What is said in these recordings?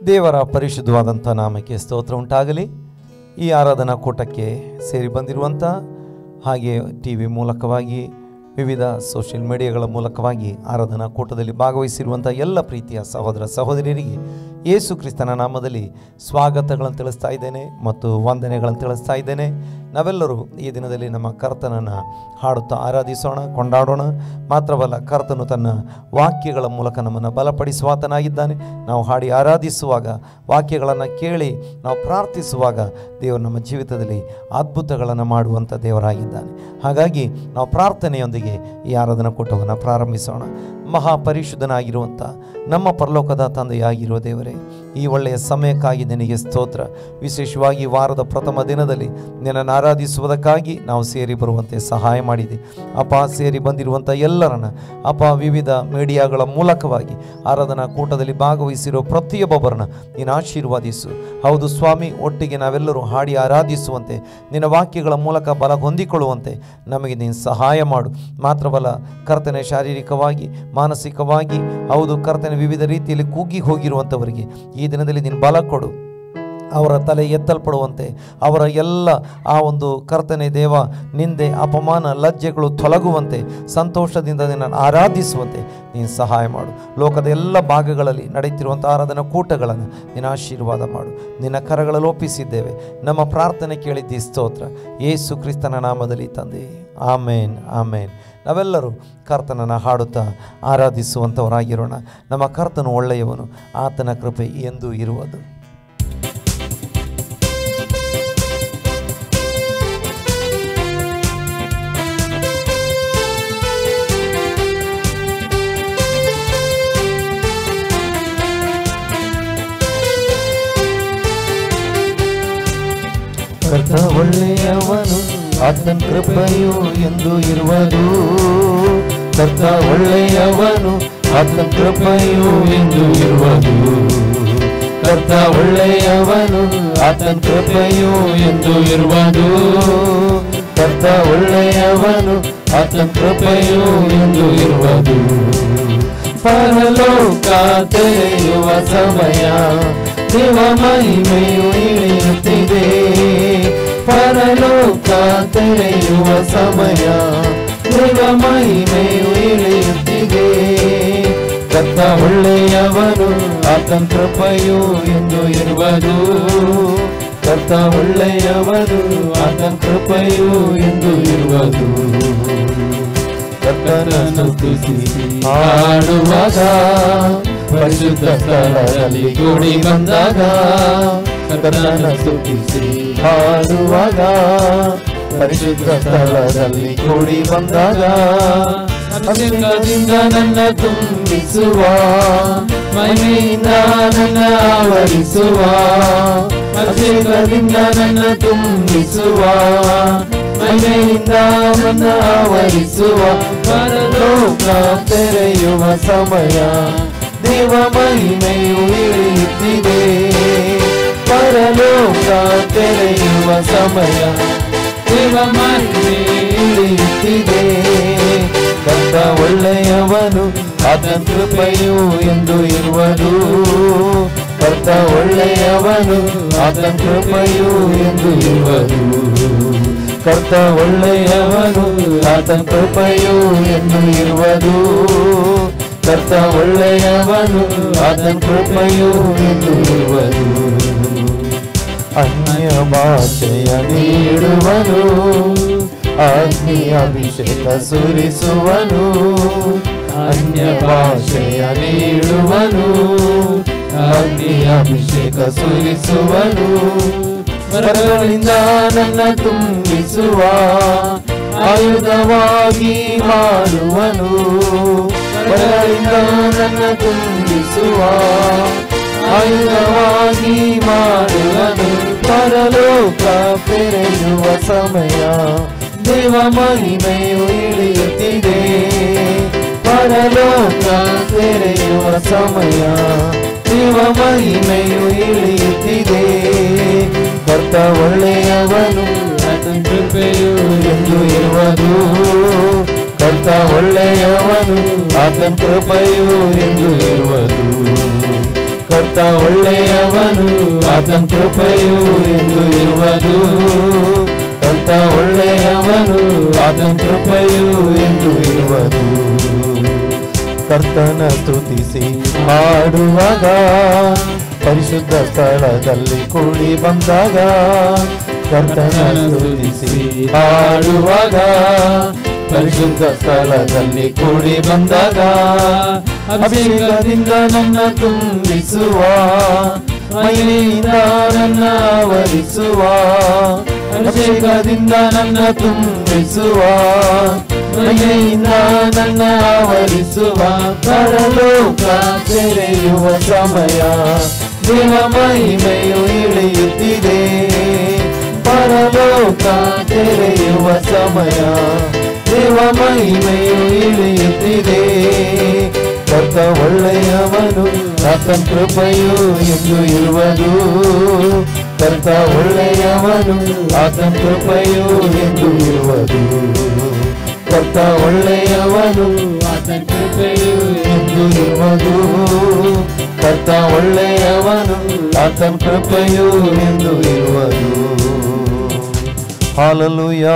ದೇವರ ಪರಿಶುದ್ಧವಾದಂಥ ನಾಮಕ್ಕೆ ಸ್ತೋತ್ರ ಉಂಟಾಗಲಿ. ಈ ಆರಾಧನಾ ಕೂಟಕ್ಕೆ ಸೇರಿ ಬಂದಿರುವಂಥ ಹಾಗೆ ಟಿ ವಿ ಮೂಲಕವಾಗಿ ವಿವಿಧ ಸೋಷಿಯಲ್ ಮೀಡಿಯಾಗಳ ಮೂಲಕವಾಗಿ ಆರಾಧನಾ ಕೂಟದಲ್ಲಿ ಭಾಗವಹಿಸಿರುವಂಥ ಎಲ್ಲ ಪ್ರೀತಿಯ ಸಹೋದರ ಸಹೋದರಿಯರಿಗೆ ಯೇಸು ಕ್ರಿಸ್ತನ ನಾಮದಲ್ಲಿ ಸ್ವಾಗತಗಳನ್ನು ತಿಳಿಸ್ತಾ ಇದ್ದೇನೆ ಮತ್ತು ವಂದನೆಗಳನ್ನು ತಿಳಿಸ್ತಾ ಇದ್ದೇನೆ. ನಾವೆಲ್ಲರೂ ಈ ದಿನದಲ್ಲಿ ನಮ್ಮ ಕರ್ತನನ್ನು ಹಾಡುತ್ತಾ ಆರಾಧಿಸೋಣ, ಕೊಂಡಾಡೋಣ. ಮಾತ್ರವಲ್ಲ, ಕರ್ತನು ತನ್ನ ವಾಕ್ಯಗಳ ಮೂಲಕ ನಮ್ಮನ್ನು ಬಲಪಡಿಸುವಾತನಾಗಿದ್ದಾನೆ. ನಾವು ಹಾಡಿ ಆರಾಧಿಸುವಾಗ, ವಾಕ್ಯಗಳನ್ನು ಕೇಳಿ ನಾವು ಪ್ರಾರ್ಥಿಸುವಾಗ ದೇವರು ನಮ್ಮ ಜೀವಿತದಲ್ಲಿ ಅದ್ಭುತಗಳನ್ನು ಮಾಡುವಂಥ ದೇವರಾಗಿದ್ದಾನೆ. ಹಾಗಾಗಿ ನಾವು ಪ್ರಾರ್ಥನೆಯೊಂದಿಗೆ ಈ ಆರಾಧನಾ ಕೂಟವನ್ನು ಪ್ರಾರಂಭಿಸೋಣ. ಮಹಾಪರಿಶುದ್ಧನಾಗಿರುವಂಥ ನಮ್ಮ ಪರಲೋಕದ ತಂದೆಯಾಗಿರುವ ದೇವರೇ, ಈ ಒಳ್ಳೆಯ ಸಮಯಕ್ಕಾಗಿ ನಿನಗೆ ಸ್ತೋತ್ರ. ವಿಶೇಷವಾಗಿ ವಾರದ ಪ್ರಥಮ ದಿನದಲ್ಲಿ ನಿನ್ನನ್ನು ಆರಾಧಿಸುವುದಕ್ಕಾಗಿ ನಾವು ಸೇರಿ ಬರುವಂತೆ ಸಹಾಯ ಮಾಡಿದೆ ಅಪ್ಪ. ಸೇರಿ ಬಂದಿರುವಂಥ ಎಲ್ಲರನ್ನ ಅಪ್ಪ, ವಿವಿಧ ಮೀಡಿಯಾಗಳ ಮೂಲಕವಾಗಿ ಆರಾಧನಾ ಕೂಟದಲ್ಲಿ ಭಾಗವಹಿಸಿರೋ ಪ್ರತಿಯೊಬ್ಬೊಬ್ಬರನ್ನ ನೀನು ಆಶೀರ್ವಾದಿಸು. ಹೌದು ಸ್ವಾಮಿ, ಒಟ್ಟಿಗೆ ನಾವೆಲ್ಲರೂ ಹಾಡಿ ಆರಾಧಿಸುವಂತೆ, ನಿನ್ನ ವಾಕ್ಯಗಳ ಮೂಲಕ ಬಲ ಹೊಂದಿಕೊಳ್ಳುವಂತೆ ನಮಗೆ ನೀನು ಸಹಾಯ ಮಾಡು. ಮಾತ್ರವಲ್ಲ ಕರ್ತನೆ, ಶಾರೀರಿಕವಾಗಿ ಮಾನಸಿಕವಾಗಿ ಹೌದು ಕರ್ತನೆ ವಿವಿಧ ರೀತಿಯಲ್ಲಿ ಕುಗ್ಗಿ ಹೋಗಿರುವಂಥವರಿಗೆ ಈ ದಿನದಲ್ಲಿ ನೀನು ಬಲ ಕೊಡು. ಅವರ ತಲೆ ಎತ್ತಲ್ಪಡುವಂತೆ, ಅವರ ಎಲ್ಲ ಆ ಒಂದು ಕರ್ತನೆ ದೇವ ನಿಂದೆ ಅಪಮಾನ ಲಜ್ಜೆಗಳು ತೊಲಗುವಂತೆ, ಸಂತೋಷದಿಂದ ನಿನ್ನನ್ನು ಆರಾಧಿಸುವಂತೆ ನೀನು ಸಹಾಯ ಮಾಡು. ಲೋಕದ ಎಲ್ಲ ಭಾಗಗಳಲ್ಲಿ ನಡೆಯುತ್ತಿರುವಂಥ ಆರಾಧನಾ ಕೂಟಗಳನ್ನು ನೀನು ಆಶೀರ್ವಾದ ಮಾಡು. ನಿನ್ನ ಕರಗಳಲ್ಲಿ ಒಪ್ಪಿಸಿದ್ದೇವೆ. ನಮ್ಮ ಪ್ರಾರ್ಥನೆ ಕೇಳಿದ್ದಿ, ಸ್ತೋತ್ರ. ಯೇಸು ಕ್ರಿಸ್ತನ ನಾಮದಲ್ಲಿ ತಂದೆ, ಆಮೇನ್, ಆಮೇನ್. ನಾವೆಲ್ಲರೂ ಕರ್ತನನ್ನು ಹಾಡುತ್ತಾ ಆರಾಧಿಸುವಂಥವರಾಗಿರೋಣ. ನಮ್ಮ ಕರ್ತನು ಒಳ್ಳೆಯವನು, ಆತನ ಕೃಪೆ ಎಂದೂ ಇರುವುದು. ಕರ್ತ ಒಳ್ಳೆಯವನು, ಆತನ ಕೃಪೆಯು ಎಂದು ಇರುವುದು. ಕರ್ತ ಒಳ್ಳೆಯವನು, ಆತನ ಕೃಪೆಯು ಎಂದು ಇರುವುದು. ಕರ್ತ ಒಳ್ಳೆಯವನು, ಆತನ ಕೃಪೆಯು ಎಂದು ಇರುವುದು. ಕರ್ತ ಒಳ್ಳೆಯವನು, ಆತನ ಕೃಪೆಯು ಎಂದು ಇರುವುದು. ಪರಲೋಕ ತೆರೆಯುವ ಸಮಯ, ದೇವ ಮಹಿಮೆಯು ಇಳಿಯುತ್ತಿದೆ. ಪರಲೋಕ ತೆರೆಯುವ ಸಮಯ, ದೇವ ಮಹಿಮೆಯು ಇಳಿಯುತ್ತಿದೆ. ಕರ್ತ ಒಳ್ಳೆಯವನು, ಆತನ ಕೃಪೆಯು ಎಂದು ಇರುವುದು. ಕರ್ತ ಒಳ್ಳೆಯವನು, ಆತನ ಕೃಪೆಯು ಎಂದು ಇರುವುದು. ಕರ್ತನನ್ನು ಸ್ತುತಿಸಿ ಹಾಡುವಾಗ, ಪರಿಶುದ್ಧ ಸ್ಥಳದಲ್ಲಿ ಕೂಡಿ ಬಂದಾಗ. ಕರ್ತನನ್ನು ಸ್ತುತಿಸಿ ಹಾಡುವಾಗ, ಪರಿಶುದ್ಧ ಸ್ಥಳದಲ್ಲಿ ಕೂಡಿ ಬಂದಾಗ. ಅಭಿಷೇಕದಿಂದ ನನ್ನ ತುಂಬಿಸುವ, ಮಹಿಮೆಯಿಂದ ನನ್ನ ಆವರಿಸುವ. ಅಭಿಷೇಕದಿಂದ ನನ್ನ ತುಂಬಿಸುವ, ಮಹಿಮೆಯಿಂದ ನನ್ನ ಆವರಿಸುವ. ಪರಲೋಕ ತೆರೆಯುವ ಸಮಯ, ದೇವ ಮಹಿಮೆಯು ಇಳಿಯುತ್ತಿದೆ. ಪರಲೋಕ ತೆರೆಯುವ ಸಮಯ, ದೇವ ಮಹಿಮೆಯು ಇಳಿಯುತ್ತಿದೆ. ಕರ್ತ ಒಳ್ಳೆಯವನು, ಆತನ ಕೃಪೆಯು ಎಂದು ಇರುವುದು. ಕರ್ತ ಒಳ್ಳೆಯವನು, ಆತನ ಕೃಪೆಯು ಎಂದು ಇರುವುದು. ಕರ್ತ ಒಳ್ಳೆಯವನು, ಆತನ ಕೃಪೆಯು ಎಂದು ಇರುವುದು. ಕರ್ತ ಒಳ್ಳೆಯವನು, ಆತನ ಕೃಪೆಯು ಎಂದು ಇರುವುದು. ಅನ್ಯ ಭಾಷೆಯ ನೀಡುವನು, ಅಗ್ನಿ ಅಭಿಷೇಕ ಸುರಿಸುವನು. ಅನ್ಯ ಭಾಷೆಯ ನೀಡುವನು, ಅಗ್ನಿ ಅಭಿಷೇಕ ಸುರಿಸುವನು. ವರಗಳಿಂದ ನನ್ನ ತುಂಬಿಸುವ, ಆಯುಧವಾಗಿ ಮಾಡುವನು. ವರಗಳಿಂದ ನನ್ನ ತುಂಬಿಸುವ, ಆಯುಧವಾಗಿ ಮಾಡುವನು. ಪರಲೋಕ ತೆರೆಯುವ ಸಮಯ, ದೇವ ಮಹಿಮೆಯು ಇಳಿಯುತ್ತಿದೆ. ಪರಲೋಕ ತೆರೆಯುವ ಸಮಯ, ದೇವ ಮಹಿಮೆಯು ಇಳಿಯುತ್ತಿದೆ. ಕರ್ತ ಒಳ್ಳೆಯವನು, ಆತನ ಕೃಪೆಯು ಎಂದು ಇರುವುದು. ಕರ್ತ ಒಳ್ಳೆಯವನು, ಆತನ ಕೃಪೆಯು ಎಂದು ಇರುವುದು. ಕರ್ತ ಒಳ್ಳೆಯವನು, ಆತನ ಕೃಪೆಯು ಎಂದು ಇರುವುದು. ಕರ್ತ ಒಳ್ಳೆಯವನು, ಆತನ ಕೃಪೆಯು ಎಂದು ಇರುವುದು. ಕರ್ತನ ಸ್ತುತಿಸಿ ಹಾಡುವಾಗ, ಪರಿಶುದ್ಧ ಸ್ಥಳದಲ್ಲಿ ಕೂಡಿ ಬಂದಾಗ. ಕರ್ತನ ಸ್ತುತಿಸಿ ಹಾಡುವಾಗ, ಪರಿಶುದ್ಧ ಸ್ಥಳದಲ್ಲಿ ಕೂಡಿ ಬಂದಾಗ. ಅಭಿಷೇಕದಿಂದ ನನ್ನ ತುಂಬಿಸುವ, ಮಹಿಮೆಯಿಂದ ನನ್ನ ಆವರಿಸುವ. ಅಭಿಷೇಕದಿಂದ ನನ್ನ ತುಂಬಿಸುವ, ಮಹಿಮೆಯಿಂದ ನನ್ನ ಆವರಿಸುವ. ಪರಲೋಕ ತೆರೆಯುವ ಸಮಯ, ದೇವ ಮಹಿಮೆಯು ಇಳಿಯುತ್ತಿದೆ. ಪರಲೋಕ ತೆರೆಯುವ ಸಮಯ, ದೇವ ಮಹಿಮೆಯು ಇಳಿಯುತ್ತಿದೆ. ಕರ್ತ ಒಳ್ಳೆಯವನು, ಆತನ ಕೃಪೆಯು ಎಂದು ಇರುವುದು. ಕರ್ತ ಒಳ್ಳೆಯವನು, ಆತನ ಕೃಪೆಯು ಎಂದು ಇರುವುದು. ಕರ್ತ ಒಳ್ಳೆಯವನು, ಆತನ ಕೃಪೆಯು ಎಂದು ಇರುವುದು. ಕರ್ತ ಒಳ್ಳೆಯವನು, ಆತನ ಕೃಪೆಯು ಎಂದು ಇರುವುದು. Hallelujah,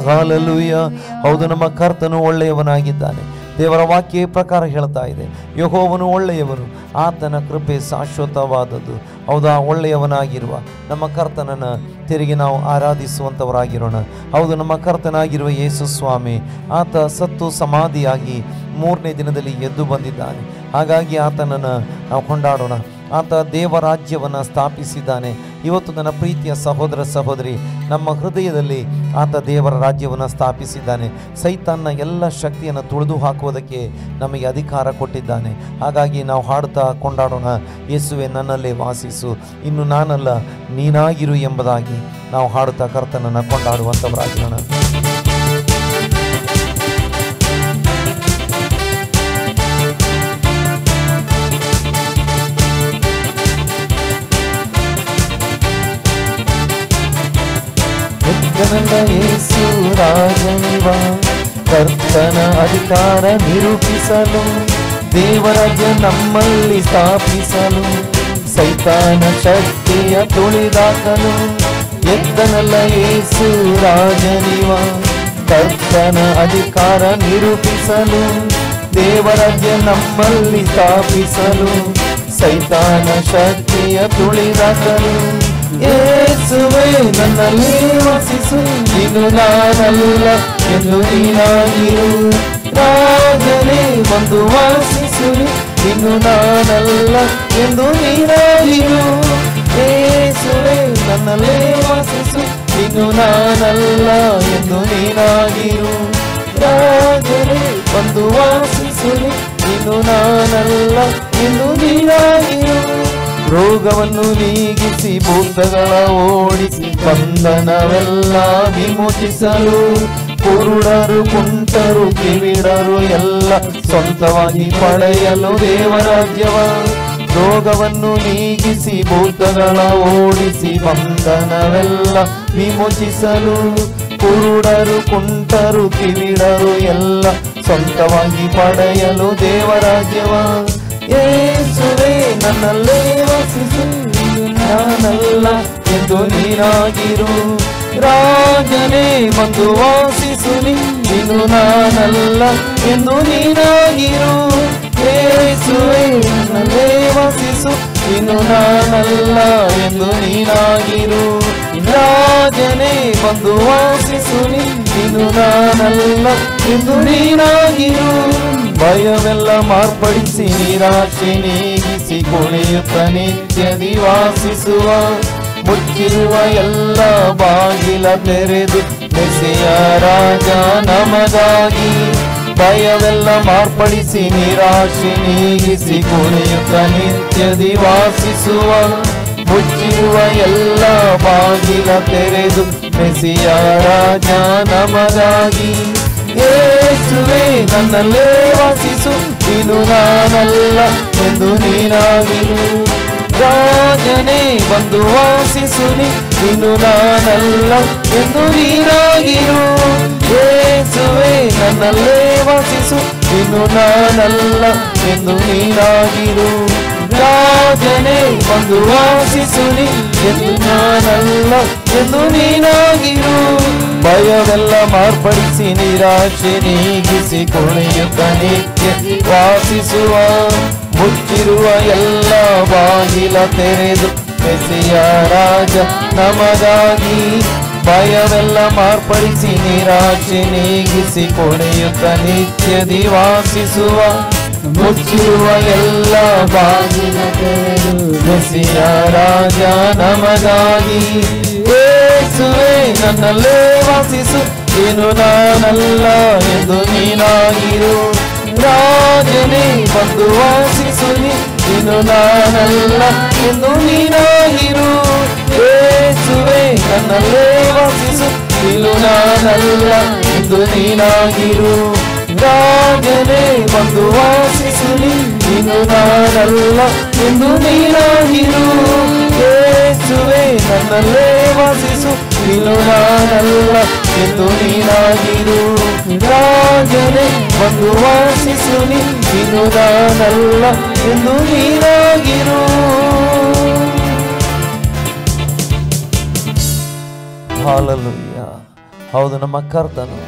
hallelujah. ಹೌದು, ನಮ್ಮ ಕರ್ತನು ಒಳ್ಳೆಯವನಾಗಿದ್ದಾನೆ. ದೇವರ ವಾಕ್ಯ ಪ್ರಕಾರ ಹೇಳ್ತಾ ಇದೆ, ಯೆಹೋವನು ಒಳ್ಳೆಯವನು, ಆತನ ಕೃಪೆ ಶಾಶ್ವತವಾದದ್ದು. ಹೌದಾ, ಒಳ್ಳೆಯವನಾಗಿರುವ ನಮ್ಮ ಕರ್ತನನ್ನು ತಿರುಗಿ ನಾವು ಆರಾಧಿಸುವಂಥವರಾಗಿರೋಣ. ಹೌದು, ನಮ್ಮ ಕರ್ತನಾಗಿರುವ ಯೇಸು ಸ್ವಾಮಿ, ಆತ ಸತ್ತು ಸಮಾಧಿಯಾಗಿ 3ನೇ ದಿನದಲ್ಲಿ ಎದ್ದು ಬಂದಿದ್ದಾನೆ. ಹಾಗಾಗಿ ಆತನನ್ನು ನಾವು ಕೊಂಡಾಡೋಣ. ಆತ ದೇವರಾಜ್ಯವನ್ನು ಸ್ಥಾಪಿಸಿದ್ದಾನೆ. ಇವತ್ತು ನನ್ನ ಪ್ರೀತಿಯ ಸಹೋದರ ಸಹೋದರಿ, ನಮ್ಮ ಹೃದಯದಲ್ಲಿ ಆತ ದೇವರ ರಾಜ್ಯವನ್ನು ಸ್ಥಾಪಿಸಿದ್ದಾನೆ. ಸೈತಾನ್ನ ಎಲ್ಲ ಶಕ್ತಿಯನ್ನು ತುಳಿದು ಹಾಕುವುದಕ್ಕೆ ನಮಗೆ ಅಧಿಕಾರ ಕೊಟ್ಟಿದ್ದಾನೆ. ಹಾಗಾಗಿ ನಾವು ಹಾಡುತ್ತಾ ಕೊಂಡಾಡೋಣ, ಯೇಸುವೆ ನನ್ನಲ್ಲೇ ವಾಸಿಸು, ಇನ್ನು ನಾನಲ್ಲ ನೀನಾಗಿರು ಎಂಬುದಾಗಿ ನಾವು ಹಾಡುತ್ತಾ ಕರ್ತನನ್ನು ಕೊಂಡಾಡುವಂಥವರಾಗಿರೋಣ. ಯೇಸು ರಾಜನಿವ, ಕರ್ತನ ಅಧಿಕಾರ ನಿರೂಪಿಸಲು, ದೇವರಾಜ್ಯ ನಮ್ಮಲ್ಲಿ ಸ್ಥಾಪಿಸಲು, ಸೈತಾನ ಶಕ್ತಿಯ ತುಳಿದಾಕಲು. ಎದ್ದನಲ್ಲ ಯೇಸು ರಾಜನಿವ, ಕರ್ತನ ಅಧಿಕಾರ ನಿರೂಪಿಸಲು, ದೇವರಾಜ್ಯ ನಮ್ಮಲ್ಲಿ ಸ್ಥಾಪಿಸಲು, ಸೈತಾನ ಶಕ್ತಿಯ ತುಳಿದಾಕಲು. ಯೇಸುವೇ ನನ್ನಲ್ಲಿ ವಾಸಿಸು, ಇನ್ನು ನಾನಲ್ಲ ಎಂದು ನೀನಾಗಿರು. ರಾಜನೇ ಬಂದು ವಾಸಿಸು, ಇನ್ನು ನಾನಲ್ಲ ಎಂದು ನೀನಾಗಿರು. ಯೇಸುವೇ ನನ್ನಲ್ಲಿ ವಾಸಿಸು, ಇನ್ನು ನಾನಲ್ಲ ಎಂದು ನೀನಾಗಿರು. ರಾಜನೇ ಬಂದು ವಾಸಿಸು, ಇನ್ನು ನಾನಲ್ಲ ಎಂದು ನೀನಾಗಿರು. ರೋಗವನ್ನು ನೀಗಿಸಿ ಭೂತಗಳ ಓಡಿಸಿ ಬಂಧನವೆಲ್ಲ ವಿಮೋಚಿಸಲು, ಕುರುಡರು ಕುಂಟರು ಕಿವಿಡರು ಎಲ್ಲ ಸ್ವಂತವಾಗಿ ಪಡೆಯಲು ದೇವರಾಜ್ಯವ. ರೋಗವನ್ನು ನೀಗಿಸಿ ಭೂತಗಳ ಓಡಿಸಿ ಬಂಧನವೆಲ್ಲ ವಿಮೋಚಿಸಲು, ಕುರುಡರು ಕುಂಟರು ಕಿವಿಡರು ಎಲ್ಲ ಸ್ವಂತವಾಗಿ ಪಡೆಯಲು ದೇವರಾಜ್ಯವ. ಯೇಸುವೇ ನನ್ನಲ್ಲೇ ವಾಸಿಸು, ನಾನಲ್ಲ ಎಂದು ನೀನಾಗಿರು. ರಾಜನೇ ಬಂದು ವಾಸಿಸು, ನೀನು ನಾನಲ್ಲ ಎಂದು ನೀನಾಗಿರು. ಯೇಸುವೇ ನನ್ನಲ್ಲೇ ವಾಸಿಸು, ನೀನು ನಾನಲ್ಲ ಎಂದು ನೀನಾಗಿರು. ರಾಜನೇ ಬಂದು ವಾಸಿಸು, ನೀನು ನಾನಲ್ಲ ಎಂದು ನೀನಾಗಿರು. ಭಯವೆಲ್ಲ ಮಾರ್ಪಡಿಸಿ ನಿರಾಶೆ ನೀಗಿಸಿ ಕುಣಿಯುತ್ತ ನಿತ್ಯದಿ ವಾಸಿಸುವ, ಮುಚ್ಚಿರುವ ಎಲ್ಲ ಬಾಗಿಲ ತೆರೆದು ಮೆಸ್ಸಿಯ ರಾಜ ನಮಗಾಗಿ. ಭಯವೆಲ್ಲ ಮಾರ್ಪಡಿಸಿ ನಿರಾಶೆ ನೀಗಿಸಿ ಕುಣಿಯುತ್ತ ನಿತ್ಯದಿ ವಾಸಿಸುವ, ಮುಚ್ಚಿರುವ ಎಲ್ಲ ಬಾಗಿಲ ತೆರೆದು ಮೆಸ್ಸಿಯ ರಾಜ ನಮಗಾಗಿ. ಯೇಸುವೇ ನನ್ನಲ್ಲೇ ವಾಸಿಸು, ನೀನು ನಾನಲ್ಲ ಎಂದು ನೀನಾಗಿರು. ರಾಜನೇ ಬಂದು ವಾಸಿಸು, ನೀನು ನಾನಲ್ಲ ಎಂದು ನೀನಾಗಿರು. ಯೇಸುವೇ ನನ್ನಲ್ಲೇ ವಾಸಿಸು, ನೀನು ನಾನಲ್ಲ ಎಂದು ನೀನಾಗಿರು. ರಾಜನೇ ಬಂದು ವಾಸಿಸುನಿ ಎಂದು ನಾನಲ್ಲ ಎಂದು ನೀನಾಗಿರು. ಭಯವೆಲ್ಲ ಮಾರ್ಪಡಿಸಿ ನಿರಾಶೆ ನೀಗಿಸಿ ಕುಣಿಯುತ್ತ ನಿತ್ಯ ವಾಸಿಸುವ. ಮುಚ್ಚಿರುವ ಎಲ್ಲ ಬಾಗಿಲ ತೆರೆದು ಮೆಸ್ಸಿಯ ರಾಜ ನಮಗಾಗಿ. ಭಯವೆಲ್ಲ ಮಾರ್ಪಡಿಸಿ ನಿರಾಶೆ ನೀಗಿಸಿ ಕುಣಿಯುತ್ತ ನಿತ್ಯದಿ ವಾಸಿಸುವ. ಮುಚ್ಚಿರುವ ಎಲ್ಲ ಬಾಗಿಲ ತೆರೆದು ಮೆಸ್ಸಿಯ ರಾಜ ನಮಗಾಗಿ. ಯೇಸುವೇ ನನ್ನಲ್ಲೇ ವಾಸಿಸು, ಏನು ನಾನಲ್ಲ ಎಂದು ನೀನಾಗಿರು. ರಾಜನೇ ಬಂದು ವಾಸಿಸುನಿ, ಇನ್ನು ನಾನಲ್ಲ ಎಂದು ನೀನಾಗಿರು. ಯೇಸುವೇ ನನ್ನಲ್ಲೇ ವಾಸಿಸು, ಇನ್ನು ನಾನಲ್ಲ ಎಂದು ನೀನಾಗಿರು. ರಾಜನೇ ಬಂದು ವಾಸಿಸುನಿ, ಇನ್ನು ನಾನಲ್ಲ ಎಂದು ನೀನಾಗಿರು. ಯೇಸುವೇ ನನ್ನಲ್ಲೇ ವಾಸಿಸು, ಇನ್ನು ನಾನಲ್ಲ ಎಂದು ನೀನಾಗಿರು. ರಾಜನೇ ಬಂದು ವಾಸಿಸುನಿ, ಇನ್ನು ನಾನಲ್ಲ ಎಂದು ನೀನಾಗಿರು. ಹಾಲೆಲೂಯ. ಹೌದು, ನಮ್ಮ ಕರ್ತನು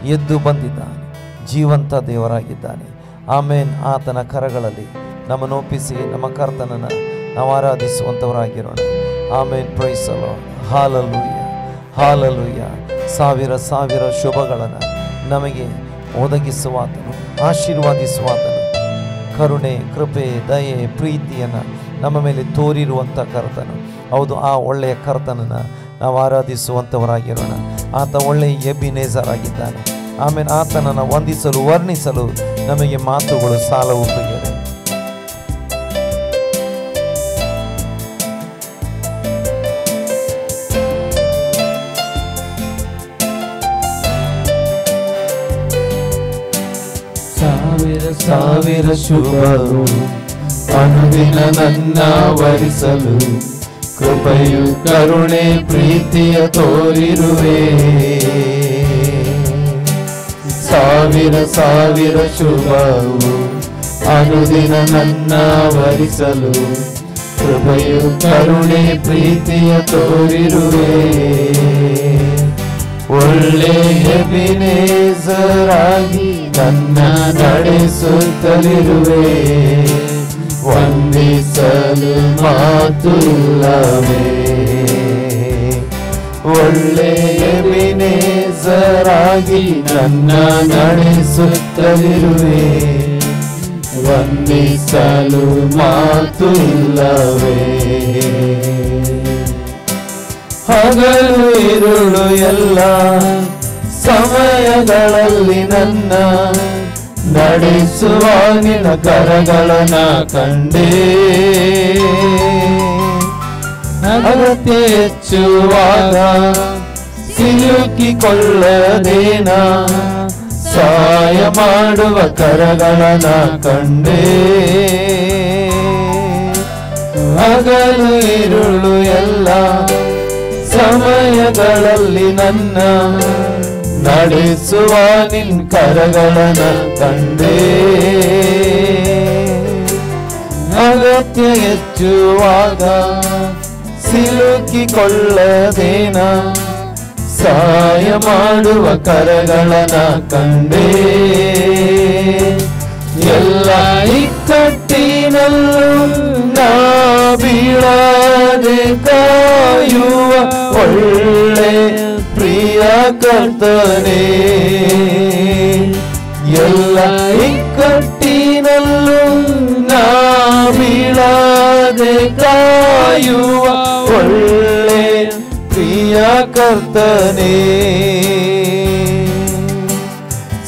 ಎದ್ದು ಬಂದಿದ್ದಾನೆ, ಜೀವಂತ ದೇವರಾಗಿದ್ದಾನೆ. ಆಮೇನ್. ಆತನ ಕರಗಳಲ್ಲಿ ನಮ್ಮನ್ನು ಒಪ್ಪಿಸಿ ನಮ್ಮ ಕರ್ತನನ್ನು ನಾವು ಆರಾಧಿಸುವಂಥವರಾಗಿರೋಣ. Amen. Praise the lord. Hallelujah, hallelujah. ಸಾವಿರ ಸಾವಿರ ಶುಭಗಳನ್ನು ನಮಗೆ ಒದಗಿಸುವಾತನು, ಆಶೀರ್ವಾದಿಸುವಾತನು, ಕರುಣೆ, ಕೃಪೆ, ದಯೆ, ಪ್ರೀತಿಯನ್ನು ನಮ್ಮ ಮೇಲೆ ತೋರಿರುವಂಥ ಕರ್ತನು. ಹೌದು, ಆ ಒಳ್ಳೆಯ ಕರ್ತನನ್ನು ನಾವು ಆರಾಧಿಸುವಂಥವರಾಗಿರೋಣ. ಆತ ಒಳ್ಳೆಯ ಎಬಿನೇಜರ್ ಆಗಿದ್ದಾನೆ. ಆಮೇಲೆ ಆತನನ್ನು ವಂದಿಸಲು, ವರ್ಣಿಸಲು ನಮಗೆ ಮಾತುಗಳು ಸಾಲವು ಪ್ರಿಯರೇ. ಸಾವಿರ ಸಾವಿರ ಶುಭರು ಅನುದಿನ ನನ್ನ ವರಿಸಲು. ಕೃಪೆಯು ಕರುಣೆ ಪ್ರೀತಿಯ ತೋರಿರುವೆ. ಸಾವಿರ ಸಾವಿರ ಶುಭವು ಅನುದಿನ ನನ್ನ ವರಿಸಲು. ಕೃಪೆಯು ಕರುಣೆ ಪ್ರೀತಿಯ ತೋರಿರುವೆ. ಒಳ್ಳೆಯ ಎಬಿನೇಜರಾಗಿ ನನ್ನ ನಡೆಸುತ್ತಲಿರುವೆ. ವಂದಿಸಲು ಮಾತುಲ್ಲವೇ. ಒಳ್ಳೆಯ ಎಬಿನೇಜರಾಗಿ ನನ್ನ ನಡೆಸುತ್ತಲಿರುವೆ. ವಂದಿಸಲು ಮಾತುಲ್ಲವೇ. ಹಗಲು ಇರುಳು ಎಲ್ಲ ಸಮಯಗಳಲ್ಲಿ ನನ್ನ ನಡೆಸುವ ನಿನ್ನ ಕರಗಳನ್ನ ಕಂಡೇ. ಅಗತ್ಯ ಹೆಚ್ಚುವಾಗ ಸಿಲುಕಿಕೊಳ್ಳದೇನ ಸಹಾಯ ಮಾಡುವ ಕರಗಳನ್ನ ಕಂಡೇ. ಹಗಲು ಇರುಳು ಎಲ್ಲ ಸಮಯಗಳಲ್ಲಿ ನನ್ನ ನಡೆಸುವ ನಿನ್ ಕರಗಳನ್ನ ಕಂಡೇ. ಅಗತ್ಯ ಹೆಚ್ಚುವಾಗ ಸಿಲುಕಿಕೊಳ್ಳದೇನ ಸಹಾಯ ಮಾಡುವ ಕರಗಳನ್ನ ಕಂಡೇ. ಎಲ್ಲ ಇಕ್ಕಟ್ಟಿನಲ್ಲೂ ನಾ ಬೀಳದೆ ಕಾಯುವ ಒಳ್ಳೆ ಪ್ರಿಯ ಕರ್ತನೇ. ಎಲ್ಲ ಇಕ್ಕಟ್ಟಿನಲ್ಲೂ ನಾ ಬೀಳದೆ ಕಾಯುವ ಒಳ್ಳೆ ಪ್ರಿಯ ಕರ್ತನೇ.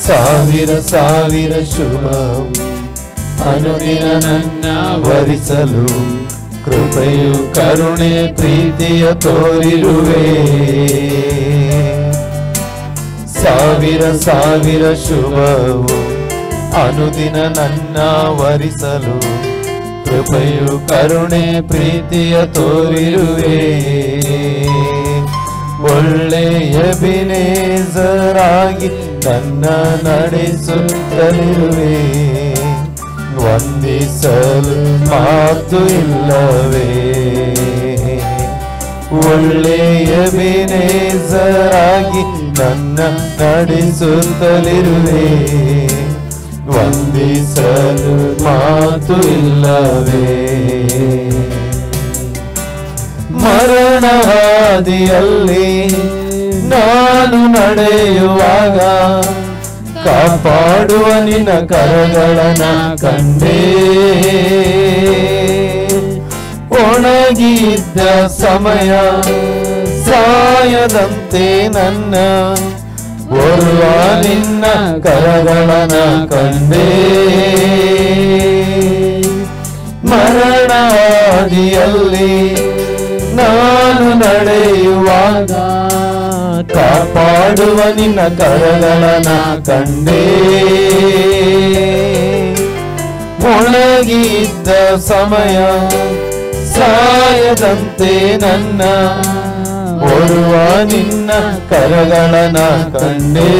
ಸಾವಿರ ಸಾವಿರ ಶುಭವು ಅನುದಿನ ನನ್ನ ವರಿಸಲು. ಕೃಪೆಯು ಕರುಣೆ ಪ್ರೀತಿಯ ತೋರಿರುವೆ. ಸಾವಿರ ಸಾವಿರ ಶುಭವು ಅನುದಿನ ನನ್ನ ವರಿಸಲು. ಕೃಪೆಯು ಕರುಣೆ ಪ್ರೀತಿಯ ತೋರಿರುವೆ. ಒಳ್ಳೆಯ ಎಬಿನೇಜರಾಗಿ ನನ್ನ ನಡೆಸುತ್ತಲಿರುವೆ. ವಂದಿಸಲು ಮಾತು ಇಲ್ಲವೇ. ಒಳ್ಳೆಯ ಎಬೇನೆಜರಾಗಿ ನನ್ನ ನಡೆಸುತ್ತಲಿರುವೆ, ವಂದಿಸಲು ಮಾತು ಇಲ್ಲವೇ. ಮರಣ ಹಾದಿಯಲ್ಲಿ ನಾನು ನಡೆಯುವಾಗ ಕಾಪಾಡುವ ನಿನ್ನ ಕರಗಳನ್ನ ಕಂಡೇ. ಒಣಗಿದ್ದ ಸಮಯ ಸಾಯದಂತೆ ನನ್ನ ಓರ್ವ ನಿನ್ನ ಕರಗಳನ್ನ ಕಂಡೇ. ಮರಣ ಹಾದಿಯಲ್ಲಿ ನಾನು ನಡೆಯುವಾಗ ಕಾಪಾಡುವ ನಿನ್ನ ಕರಗಳನ್ನ ಕಂಡೇ. ಒಣಗಿದ್ದ ಸಮಯ ಸಾಯದಂತೆ ನನ್ನ ಓರ್ವ ನಿನ್ನ ಕರಗಳನ್ನ ಕಂಡೇ.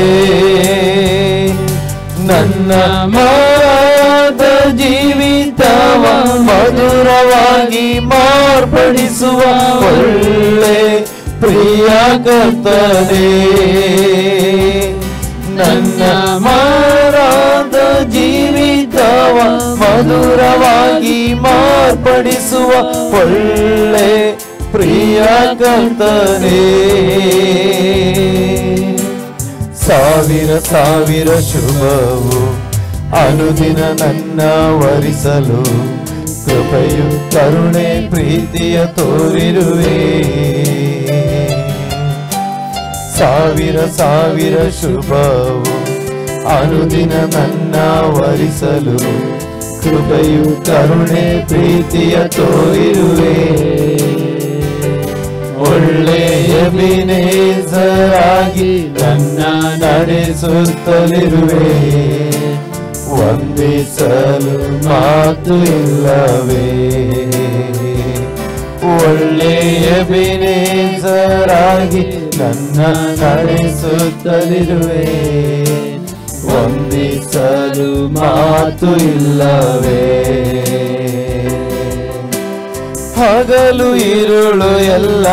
ನನ್ನ ಮಾದ ಜೀವಿತವ ಮಧುರವಾಗಿ ಮಾರ್ಪಡಿಸುವ ಒಳ್ಳೆ ಪ್ರಿಯ ಕರ್ತನೇ. ನನ್ನ ಮಾರಾದ ಜೀವಿತವ ಮಧುರವಾಗಿ ಮಾರ್ಪಡಿಸುವ ಒಳ್ಳೆ ಪ್ರಿಯ ಕರ್ತನೇ. ಸಾವಿರ ಸಾವಿರ ಶುಭವು ಅನುದಿನ ನನ್ನ ವರಿಸಲು ಕೃಪೆಯು ಕರುಣೆ ಪ್ರೀತಿಯ ತೋರಿರುವೆ. ಸಾವಿರ ಸಾವಿರ ಶುಭವು ಅನುದಿನ ನನ್ನ ವರಿಸಲು ಕೃಪೆಯು ಕರುಣೆ ಪ್ರೀತಿಯ ತೋರಿರುವೆ. ಒಳ್ಳೆಯ ಎಬೇನೆಜರಾಗಿ ನನ್ನ ನಡೆಸುತ್ತಲಿರುವೆ, ವಂದಿಸಲು ಮಾತು ಇಲ್ಲವೇ. ಒಳ್ಳೆಯ ಎಬೇನೆಜರಾಗಿ ನನ್ನ ನಡೆಸುತ್ತಲಿರುವೆ, ವಂದಿಸಲು ಮಾತು ಇಲ್ಲವೇ. ಹಗಲು ಇರುಳು ಎಲ್ಲ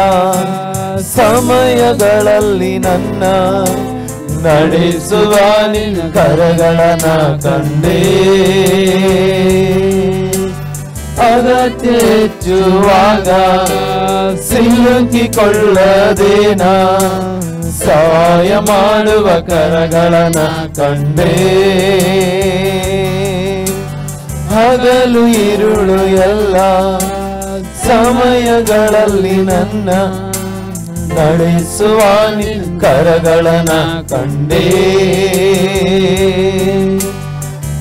ಸಮಯಗಳಲ್ಲಿ ನನ್ನ ನಡೆಸುವ ನಿನ್ನ ಕರಗಳನ್ನ ಕಂಡೇ. ಅಗತ್ಯ ಹೆಚ್ಚುವಾಗ ಸಿಲುಕಿಕೊಳ್ಳದೇನ ಸಹಾಯ ಮಾಡುವ ಕರಗಳನ್ನ ಕಂಡೇ. ಹಗಲು ಇರುಳು ಎಲ್ಲ ಸಮಯಗಳಲ್ಲಿ ನನ್ನ ನಡೆಸುವ ನಿನ್ನ ಕರಗಳನ್ನ ಕಂಡೇ.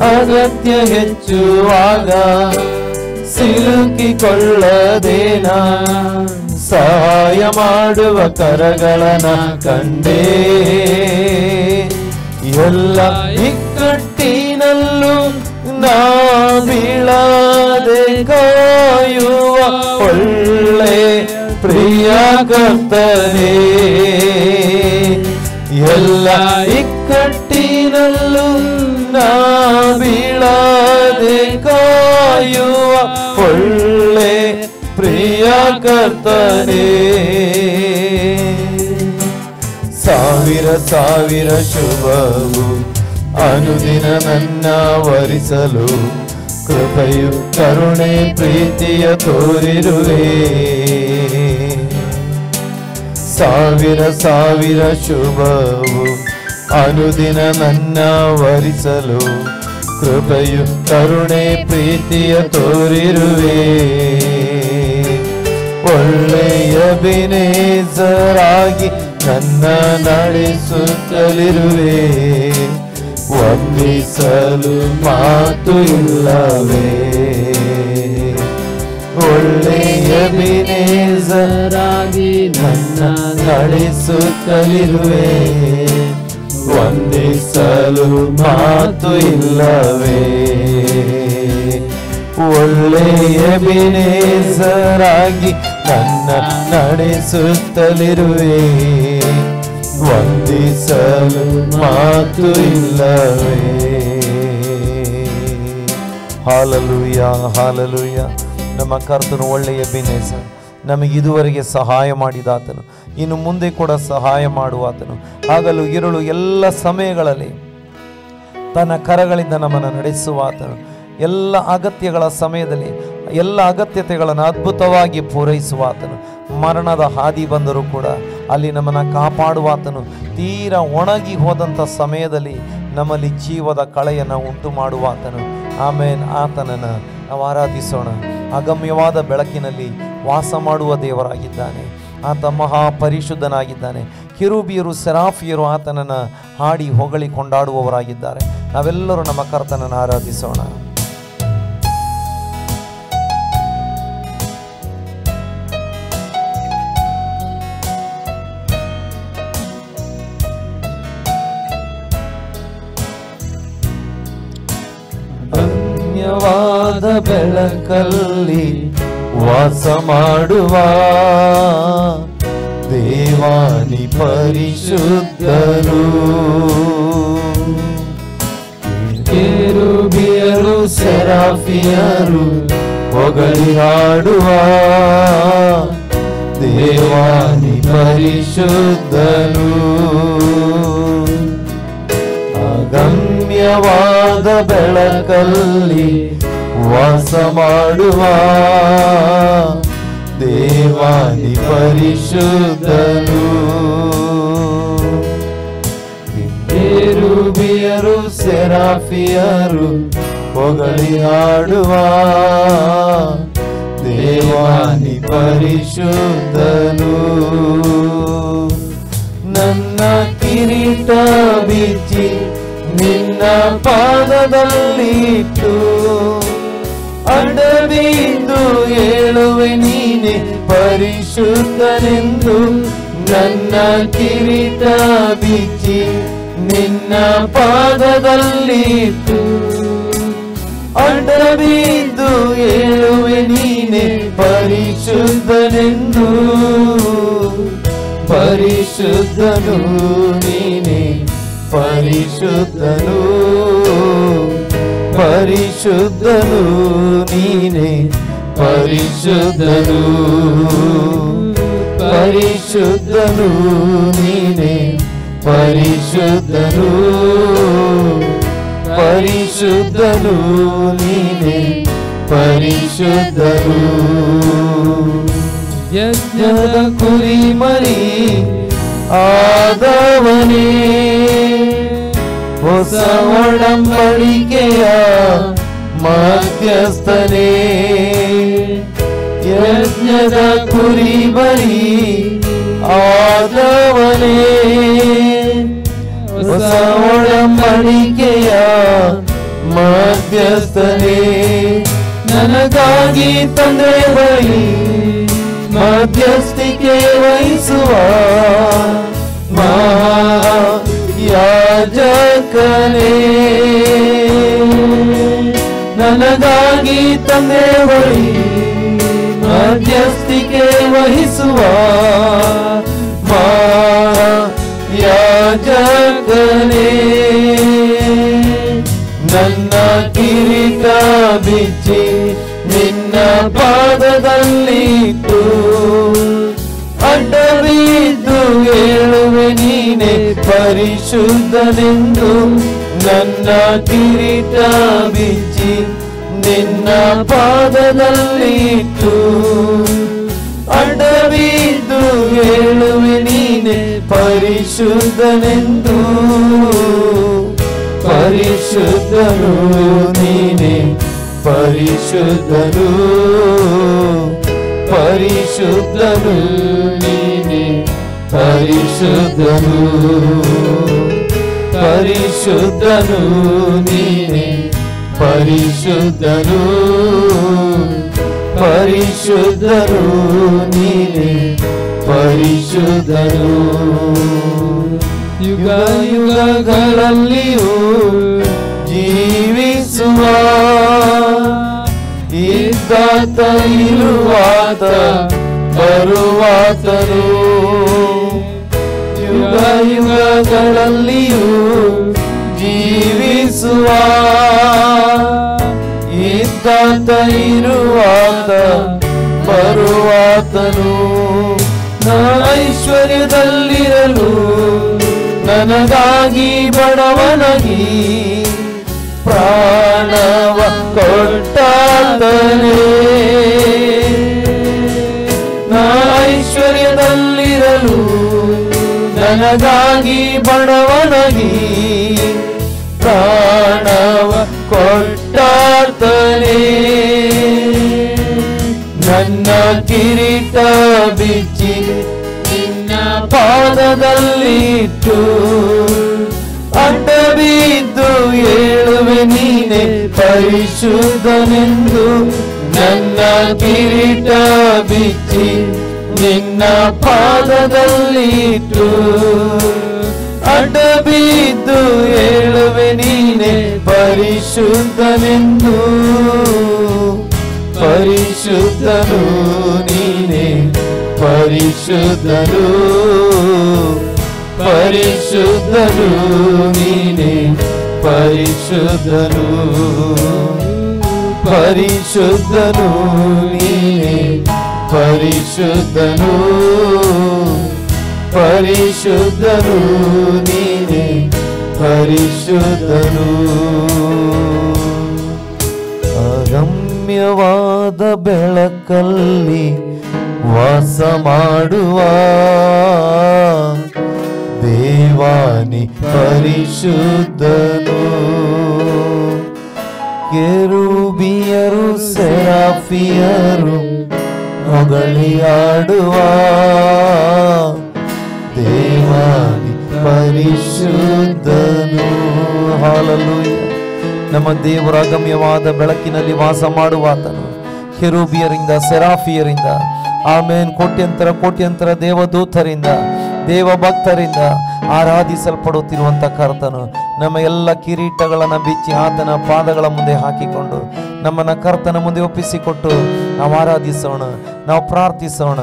ಅಗತ್ಯ ಹೆಚ್ಚುವಾಗ ಸಿಲುಕಿಕೊಳ್ಳದೇನ ಸಹಾಯ ಮಾಡುವ ಕರಗಳನ್ನ ಕಂಡೇ. ಎಲ್ಲ ಇಕ್ಕಟ್ಟಿನಲ್ಲೂ ನಾ ಬೀಳದೆ ಕಾಯುವ ಒಳ್ಳೆ ಪ್ರಿಯ ಕರ್ತನೇ. ಎಲ್ಲ ಇಕ್ಕಟ್ಟಿನಲ್ಲೂ ನಾ ಬೀಳದೆ ಕಾಯುವ ಒಳ್ಳೆ ಪ್ರಿಯ ಕರ್ತನೇ. ಸಾವಿರ ಸಾವಿರ ಶುಭವು ಅನುದಿನ ನನ್ನ ವರಿಸಲು ಕೃಪೆಯು ಕರುಣೆ ಪ್ರೀತಿಯ ತೋರಿರುವೆ. ಸಾವಿರ ಸಾವಿರ ಶುಭವು ಅನುದಿನ ನನ್ನ ವರಿಸಲು ಕೃಪೆಯು ಕರುಣೆ ಪ್ರೀತಿಯ ತೋರಿರುವೆ. ಒಳ್ಳೆಯ ಎಬೇನೆಜರಾಗಿ ನನ್ನ ನಡೆಸುತ್ತಲಿರುವೆ, ವಂದಿಸಲು ಮಾತು ಇಲ್ಲವೇ. ಒಳ್ಳೆಯ ಎಬೇನೆಜರಾಗಿ ನನ್ನ ನಡೆಸುತ್ತಲಿರುವೆ, ವಂದಿಸಲು ಮಾತು ಇಲ್ಲವೇ. ಒಳ್ಳೆಯ ಎಬೇನೆಜರಾಗಿ ನನ್ನ ನಡೆಸುತ್ತಲಿರುವೆ, ವಂದಿಸಲು ಮಾತು ಇಲ್ಲವೇ. Hallelujah, hallelujah. ನಮ್ಮ ಕರ್ತನು ಒಳ್ಳೆಯ ಎಬೇನೆಜರ್, ನಮಗೆ ಇದುವರೆಗೆ ಸಹಾಯ ಮಾಡಿದಾತನು, ಇನ್ನು ಮುಂದೆ ಕೂಡ ಸಹಾಯ ಮಾಡುವಾತನು. ಹಗಲು ಇರುಳು ಎಲ್ಲ ಸಮಯಗಳಲ್ಲಿ ತನ್ನ ಕರಗಳಿಂದ ನಮ್ಮನ್ನು ನಡೆಸುವಾತನು. ಎಲ್ಲ ಅಗತ್ಯಗಳ ಸಮಯದಲ್ಲಿ ಎಲ್ಲ ಅಗತ್ಯತೆಗಳನ್ನು ಅದ್ಭುತವಾಗಿ ಪೂರೈಸುವಾತನು. ಮರಣದ ಹಾದಿ ಬಂದರೂ ಕೂಡ ಅಲ್ಲಿ ನಮ್ಮನ್ನು ಕಾಪಾಡುವಾತನು. ತೀರಾ ಒಣಗಿ ಹೋದಂಥ ಸಮಯದಲ್ಲಿ ನಮ್ಮಲ್ಲಿ ಜೀವದ ಕಳೆಯನ್ನು ಉಂಟು ಮಾಡುವಾತನು. ಆಮೇನ್. ಆತನನ್ನು ನಾವು ಆರಾಧಿಸೋಣ. ಅಗಮ್ಯವಾದ ಬೆಳಕಿನಲ್ಲಿ ವಾಸ ಮಾಡುವ ದೇವರಾಗಿದ್ದಾನೆ. ಆತ ಮಹಾಪರಿಶುದ್ಧನಾಗಿದ್ದಾನೆ. ಕಿರುಬಿಯರು ಸೆರಾಫಿಯರು ಆತನನ್ನು ಹಾಡಿ ಹೊಗಳಿ ಕೊಂಡಾಡುವವರಾಗಿದ್ದಾರೆ. ನಾವೆಲ್ಲರೂ ನಮ್ಮ ಕರ್ತನನ್ನು ಆರಾಧಿಸೋಣ. ಧನ್ಯವಾದ ಬೆಳಕಲ್ಲಿ ವಾಸ ಮಾಡುವ ದೇವಾನಿ ಪರಿಶುದ್ಧರು, ಕೆರೂಬಿಯರು ಸೆರಾಫಿಯರು ಹೊಗಳಿ ಹಾಡುವ ದೇವಾನಿ ಪರಿಶುದ್ಧರು. ಅಗಮ್ಯವಾದ ಬೆಳಕಲ್ಲಿ ವಾಸ ಮಾಡುವ ದೇವಾನಿ ಪರಿಶುದ್ಧನು. ಕೆರೂಬಿಯರು ಸೆರಾಫಿಯರು ಹೊಗಳಿ ಹಾಡುವ ದೇವಾನಿ ಪರಿಶುದ್ಧನು. ನನ್ನ ಕಿರೀಟ ಬಿಚ್ಚಿ ನಿನ್ನ ಪಾದದಲ್ಲಿಟ್ಟು ಅಡ್ಡಬಿದ್ದು ಹೇಳುವೆ ನೀನೆ ಪರಿಶುದ್ಧನೆಂದು. ನನ್ನ ಕಿರೀಟ ಬಿಚ್ಚಿ ನಿನ್ನ ಪಾದದಲ್ಲಿಟ್ಟು ಅಡ್ಡಬಿದ್ದು ಹೇಳುವೆ ನೀನೆ ಪರಿಶುದ್ಧನೆಂದು. ಪರಿಶುದ್ಧನು ನೀನೆ, ಪರಿಶುದ್ಧನು, ಪರಿಶುದ್ಧನು ನೀನೆ, ಪರಿಶುದ್ಧನು, ಪರಿಶುದ್ಧನು ನೀನೆ, ಪರಿಶುದ್ಧನು, ಪರಿಶುದ್ಧನು ನೀನೆ, ಪರಿಶುದ್ಧನು. ಯಜ್ಞದ ಕುರಿಮರಿ ಆದವನೇ, ಹೊಸ ಒಡಂಬಡಿಕೆಯ ಮಧ್ಯಸ್ಥನೇ. ಯಜ್ಞದ ಕುರಿಮರಿ ಆದವನೇ, ಹೊಸ ಒಡಂಬಡಿಕೆಯ ಮಧ್ಯಸ್ಥನೇ. ನನಗಾಗಿ ತಂದೆ ಬಳಿ ಮಧ್ಯಸ್ಥಿಕೆ ವಹಿಸುವ ಮಹಾಯಾಜಕನೇ. ನನಗಾಗಿ ತಂದೆ ಬಳಿ ಮಧ್ಯಸ್ಥಿಕೆ ವಹಿಸುವ ಮಹಾಯಾಜಕನೇ. ನನ್ನ ಕಿರೀಟ ಬಿಚ್ಚಿ ನಿನ್ನ ಪಾದದಲ್ಲಿಟ್ಟು ಅಡ್ಡಬಿದ್ದು ಹೇಳುವೆ ನೀನೆ ಪರಿಶುದ್ಧನೆಂದು. ನನ್ನ ಕಿರೀಟ ಬಿಚ್ಚಿ ನಿನ್ನ ಪಾದದಲ್ಲಿಟ್ಟು ಅಡ್ಡಬಿದ್ದು ಹೇಳುವೆ ನೀನೆ ಪರಿಶುದ್ಧನೆಂದು. ಪರಿಶುದ್ಧನು ನೀನೆ, ಪರಿಶುದ್ಧನು, ಪರಿಶುದ್ಧನು ನೀನೆ, ಪರಿಶುದ್ಧನು, ಪರಿಶುದ್ಧನು ನೀನೆ, ಪರಿಶುದ್ಧನು, ಪರಿಶುದ್ಧನು ನೀನೆ, ಪರಿಶುದ್ಧನು. ಯುಗ ಯುಗಗಳಲ್ಲಿಯೂ ಜೀವಿಸುವ ಇದ್ದಾತ ಇರುವಾತ ಬರುವಾತನು. ಯುಗ ಯುಗಗಳಲ್ಲಿಯೂ ಜೀವಿಸುವ ಆತ ಇರುವಾತ ಬರುವಾತನು. ಐಶ್ವರ್ಯದಲ್ಲಿರಲು ನನಗಾಗಿ ಬಡವನಾಗಿ ಪ್ರಾಣವ ಕೊಟ್ಟಾತನೇ. ಐಶ್ವರ್ಯದಲ್ಲಿರಲು ನನಗಾಗಿ ಬಡವನಾಗಿ ಪ್ರಾಣವ ಕೊಟ್ಟಾತನೇ. ನನ್ನ ಕಿರೀಟ ಬಿಚ್ಚಿ ನಿನ್ನ ಪಾದದಲ್ಲಿಟ್ಟು ಅಡ್ಡ ಬಿದ್ದು ಹೇಳುವೆ ನೀನೆ ಪರಿಶುದ್ಧನೆಂದು. ನನ್ನ ಕಿರೀಟ ಬಿಚ್ಚಿ ನಿನ್ನ ಪಾದದಲ್ಲಿಟ್ಟು ಅಡ್ಡ ಬಿದ್ದು ಹೇಳುವೆ ನೀನೆ ಪರಿಶುದ್ಧನೆಂದು. ಪರಿಶುದ್ಧನು ನೀನೆ ಪರಿಶುದ್ಧನು, ಪರಿಶುದ್ಧನು ನೀನೆ ಪರಿಶುದ್ಧನು, ಪರಿಶುದ್ಧನು ನೀನೆ ಪರಿಶುದ್ಧನು, ಪರಿಶುದ್ಧನು ನೀನೆ ಪರಿಶುದ್ಧನು. ಅಗಮ್ಯವಾದ ಬೆಳಕಲ್ಲಿ ವಾಸ ಮಾಡುವ ದೇವಾನಿ ಪರಿಶುದ್ಧನು. ಕೆರೂಬಿಯರು ಸೆರಾಫಿಯರು ಹೊಗಳಿಯಾಡುವ ದೇವಾನಿ ಪರಿಶುದ್ಧನು. ಹಾಲೆಲೂಯಾ. ನಮ್ಮ ದೇವರ ಅಗಮ್ಯವಾದ ಬೆಳಕಿನಲ್ಲಿ ವಾಸ ಮಾಡುವಾತನು ಕೆರೂಬಿಯರಿಂದ ಸೆರಾಫಿಯರಿಂದ ಆಮೇನ್ ಕೋಟ್ಯಂತರ ಕೋಟ್ಯಂತರ ದೇವದೂತರಿಂದ ದೇವ ಭಕ್ತರಿಂದ ಆರಾಧಿಸಲ್ಪಡುತ್ತಿರುವಂಥ ಕರ್ತನು ನಮ್ಮ ಎಲ್ಲ ಕಿರೀಟಗಳನ್ನು ಬಿಚ್ಚಿ ಆತನ ಪಾದಗಳ ಮುಂದೆ ಹಾಕಿಕೊಂಡು ನಮ್ಮನ್ನು ಕರ್ತನ ಮುಂದೆ ಒಪ್ಪಿಸಿಕೊಟ್ಟು ನಾವು ಆರಾಧಿಸೋಣ, ನಾವು ಪ್ರಾರ್ಥಿಸೋಣ.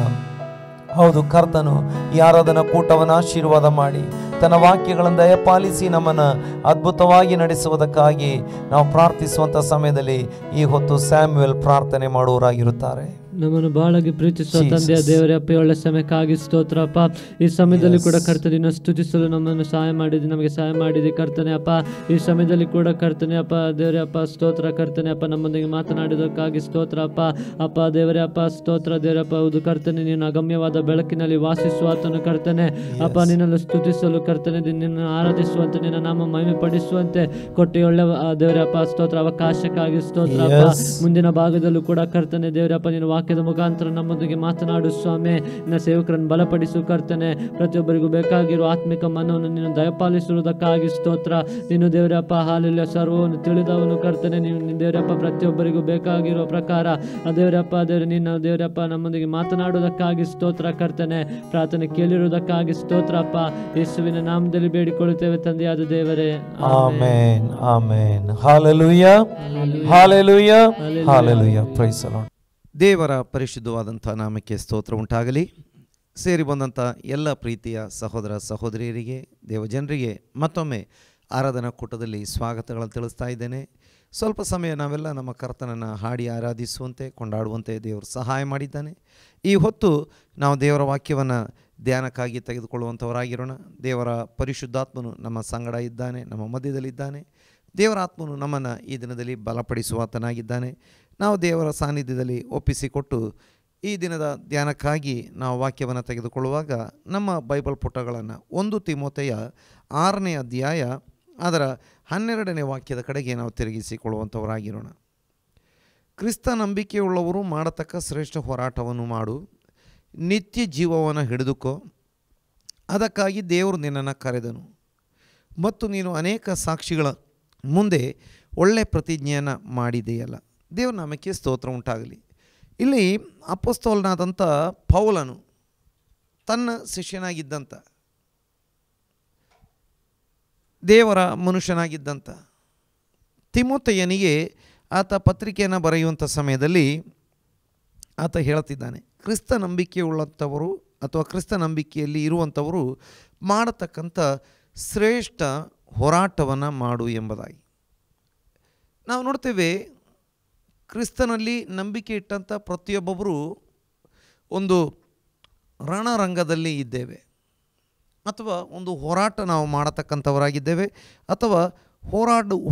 ಹೌದು, ಕರ್ತನು ಈ ಆರಾಧನಾ ಕೂಟವನ್ನು ಆಶೀರ್ವಾದ ಮಾಡಿ ತನ್ನ ವಾಕ್ಯಗಳನ್ನು ದಯಪಾಲಿಸಿ ನಮ್ಮನ್ನು ಅದ್ಭುತವಾಗಿ ನಡೆಸುವುದಕ್ಕಾಗಿ ನಾವು ಪ್ರಾರ್ಥಿಸುವಂಥ ಸಮಯದಲ್ಲಿ ಈ ಹೊತ್ತು ಸ್ಯಾಮ್ಯುಯಲ್ ಪ್ರಾರ್ಥನೆ ಮಾಡುವವರಾಗಿರುತ್ತಾರೆ. ನಮ್ಮನ್ನು ಬಹಳಾಗಿ ಪ್ರೀತಿಸುವ ತಂದೆಯ ದೇವರೇ ಅಪ್ಪ, ಒಳ್ಳೆ ಸಮಯಕ್ಕಾಗಿ ಸ್ತೋತ್ರಪ್ಪ. ಈ ಸಮಯದಲ್ಲಿ ಕೂಡ ಕರ್ತನೆಯನ್ನು ಸ್ತುತಿಸಲು ನಮ್ಮನ್ನು ಸಹಾಯ ಮಾಡಿದೆ, ನಮಗೆ ಸಹಾಯ ಮಾಡಿದೆ ಕರ್ತನೆ ಅಪ್ಪ. ಈ ಸಮಯದಲ್ಲಿ ಕೂಡ ಕರ್ತನೆ ಅಪ್ಪ ದೇವರೇ ಅಪ್ಪ ಸ್ತೋತ್ರ ಕರ್ತನೆ ಅಪ್ಪ, ನಮ್ಮೊಂದಿಗೆ ಮಾತನಾಡಿದಕ್ಕಾಗಿ ಸ್ತೋತ್ರ ಅಪ್ಪ. ಅಪ್ಪ ದೇವರೇ ಅಪ್ಪ ಸ್ತೋತ್ರ ದೇವರಪ್ಪ. ಹೌದು ಕರ್ತನೆ, ನೀನು ಅಗಮ್ಯವಾದ ಬೆಳಕಿನಲ್ಲಿ ವಾಸಿಸುವಾತನು ಕರ್ತನೆ ಅಪ್ಪ. ನಿನ್ನನ್ನು ಸ್ತುತಿಸಲು ಕರ್ತನೆ, ನಿನ್ನನ್ನು ಆರಾಧಿಸುವಂತೆ, ನಿನ್ನ ನಾಮ ಮಹಿಮೆ ಪಡಿಸುವಂತೆ ಕೊಟ್ಟು ಒಳ್ಳೆ ದೇವರೇ ಅಪ್ಪ ಸ್ತೋತ್ರ ಅವಕಾಶಕ್ಕಾಗಿ ಸ್ತೋತ್ರ ಅಪ್ಪ. ಮುಂದಿನ ಭಾಗದಲ್ಲೂ ಕೂಡ ಕರ್ತನೆ ದೇವರೇ ಅಪ್ಪ, ನೀನು ವಾಕ್ಯದ ಮುಖಾಂತರ ನಮ್ಮೊಂದಿಗೆ ಮಾತನಾಡು ಸ್ವಾಮಿ. ನಿನ್ನ ಸೇವಕರನ್ನು ಬಲಪಡಿಸು ಕರ್ತನೆ. ಪ್ರತಿಯೊಬ್ಬರಿಗೂ ಬೇಕಾಗಿರುವ ಆತ್ಮಿಕ ಮನವನ್ನು ನೀನು ದಯಪಾಲಿಸಿರುವುದಕ್ಕಾಗಿ ಸ್ತೋತ್ರ. ನೀನು ದೇವರಪ್ಪ ಹಾಲೆಲ್ಲ ಸರ್ವವನ್ನು ತಿಳಿದವನು ಕರ್ತನೆ. ನೀನು ದೇವರಪ್ಪ ಪ್ರತಿಯೊಬ್ಬರಿಗೂ ಬೇಕಾಗಿರುವ ಪ್ರಕಾರ ದೇವರಪ್ಪ ದೇವರ ನಿನ್ನ ದೇವರಪ್ಪ ನಮ್ಮೊಂದಿಗೆ ಮಾತನಾಡುವುದಕ್ಕಾಗಿ ಸ್ತೋತ್ರ ಕರ್ತನೆ. ಪ್ರಾರ್ಥನೆ ಕೇಳಿರುವುದಕ್ಕಾಗಿ ಸ್ತೋತ್ರ ಅಪ್ಪ. ಯೇಸುವಿನ ನಾಮದಲ್ಲಿ ಬೇಡಿಕೊಳ್ಳುತ್ತೇವೆ ತಂದೆಯಾದ ದೇವರೇ, amen. Amen. Hallelujah, hallelujah, hallelujah. Praise the Lord. ದೇವರ ಪರಿಶುದ್ಧವಾದಂಥ ನಾಮಕ್ಕೆ ಸ್ತೋತ್ರ ಉಂಟಾಗಲಿ. ಸೇರಿ ಬಂದಂಥ ಎಲ್ಲ ಪ್ರೀತಿಯ ಸಹೋದರ ಸಹೋದರಿಯರಿಗೆ, ದೇವಜನರಿಗೆ ಮತ್ತೊಮ್ಮೆ ಆರಾಧನಾ ಕೂಟದಲ್ಲಿ ಸ್ವಾಗತಗಳನ್ನು ತಿಳಿಸ್ತಾ ಇದ್ದೇನೆ. ಸ್ವಲ್ಪ ಸಮಯ ನಾವೆಲ್ಲ ನಮ್ಮ ಕರ್ತನನ್ನು ಹಾಡಿ ಆರಾಧಿಸುವಂತೆ ಕೊಂಡಾಡುವಂತೆ ದೇವರು ಸಹಾಯ ಮಾಡಿದ್ದಾನೆ. ಈ ಹೊತ್ತು ನಾವು ದೇವರ ವಾಕ್ಯವನ್ನು ಧ್ಯಾನಕ್ಕಾಗಿ ತೆಗೆದುಕೊಳ್ಳುವಂಥವರಾಗಿರೋಣ. ದೇವರ ಪರಿಶುದ್ಧಾತ್ಮನು ನಮ್ಮ ಸಂಗಡ ಇದ್ದಾನೆ, ನಮ್ಮ ಮಧ್ಯದಲ್ಲಿದ್ದಾನೆ. ದೇವರ ಆತ್ಮನು ನಮ್ಮನ್ನು ಈ ದಿನದಲ್ಲಿ ಬಲಪಡಿಸುವಾತನಾಗಿದ್ದಾನೆ. ನಾವು ದೇವರ ಸಾನ್ನಿಧ್ಯದಲ್ಲಿ ಒಪ್ಪಿಸಿಕೊಟ್ಟು ಈ ದಿನದ ಧ್ಯಾನಕ್ಕಾಗಿ ನಾವು ವಾಕ್ಯವನ್ನು ತೆಗೆದುಕೊಳ್ಳುವಾಗ ನಮ್ಮ ಬೈಬಲ್ ಪುಟಗಳನ್ನು 1 ತಿಮೋಥೆಯ 6ನೇ ಅಧ್ಯಾಯ ಅದರ 12ನೇ ವಾಕ್ಯದ ಕಡೆಗೆ ನಾವು ತಿರುಗಿಸಿಕೊಳ್ಳುವಂಥವರಾಗಿರೋಣ. ಕ್ರಿಸ್ತ ನಂಬಿಕೆಯುಳ್ಳವರು ಮಾಡತಕ್ಕ ಶ್ರೇಷ್ಠ ಹೋರಾಟವನ್ನು ಮಾಡು, ನಿತ್ಯ ಜೀವವನ್ನು ಹಿಡಿದುಕೋ. ಅದಕ್ಕಾಗಿ ದೇವರು ನಿನ್ನನ್ನು ಕರೆದನು ಮತ್ತು ನೀನು ಅನೇಕ ಸಾಕ್ಷಿಗಳ ಮುಂದೆ ಒಳ್ಳೆಯ ಪ್ರತಿಜ್ಞೆಯನ್ನು ಮಾಡಿದೆಯಲ್ಲ. ದೇವ್ರ ನಾಮಕ್ಕೆ ಸ್ತೋತ್ರ ಉಂಟಾಗಲಿ. ಇಲ್ಲಿ ಅಪೊಸ್ತಲನಾದಂಥ ಪೌಲನು ತನ್ನ ಶಿಷ್ಯನಾಗಿದ್ದಂಥ, ದೇವರ ಮನುಷ್ಯನಾಗಿದ್ದಂಥ ತಿಮೋಥೆಯನಿಗೆ ಆತ ಪತ್ರಿಕೆಯನ್ನು ಬರೆಯುವಂಥ ಸಮಯದಲ್ಲಿ ಆತ ಹೇಳುತ್ತಿದ್ದಾನೆ, ಕ್ರಿಸ್ತ ನಂಬಿಕೆಯುಳ್ಳಂಥವರು ಅಥವಾ ಕ್ರಿಸ್ತ ನಂಬಿಕೆಯಲ್ಲಿ ಇರುವಂಥವರು ಮಾಡತಕ್ಕಂಥ ಶ್ರೇಷ್ಠ ಹೋರಾಟವನ್ನು ಮಾಡು ಎಂಬುದಾಗಿ ನಾವು ನೋಡ್ತೇವೆ. ಕ್ರಿಸ್ತನಲ್ಲಿ ನಂಬಿಕೆ ಇಟ್ಟಂಥ ಪ್ರತಿಯೊಬ್ಬೊಬ್ಬರು ಒಂದು ರಣರಂಗದಲ್ಲಿ ಇದ್ದೇವೆ, ಅಥವಾ ಒಂದು ಹೋರಾಟ ನಾವು ಮಾಡತಕ್ಕಂಥವರಾಗಿದ್ದೇವೆ, ಅಥವಾ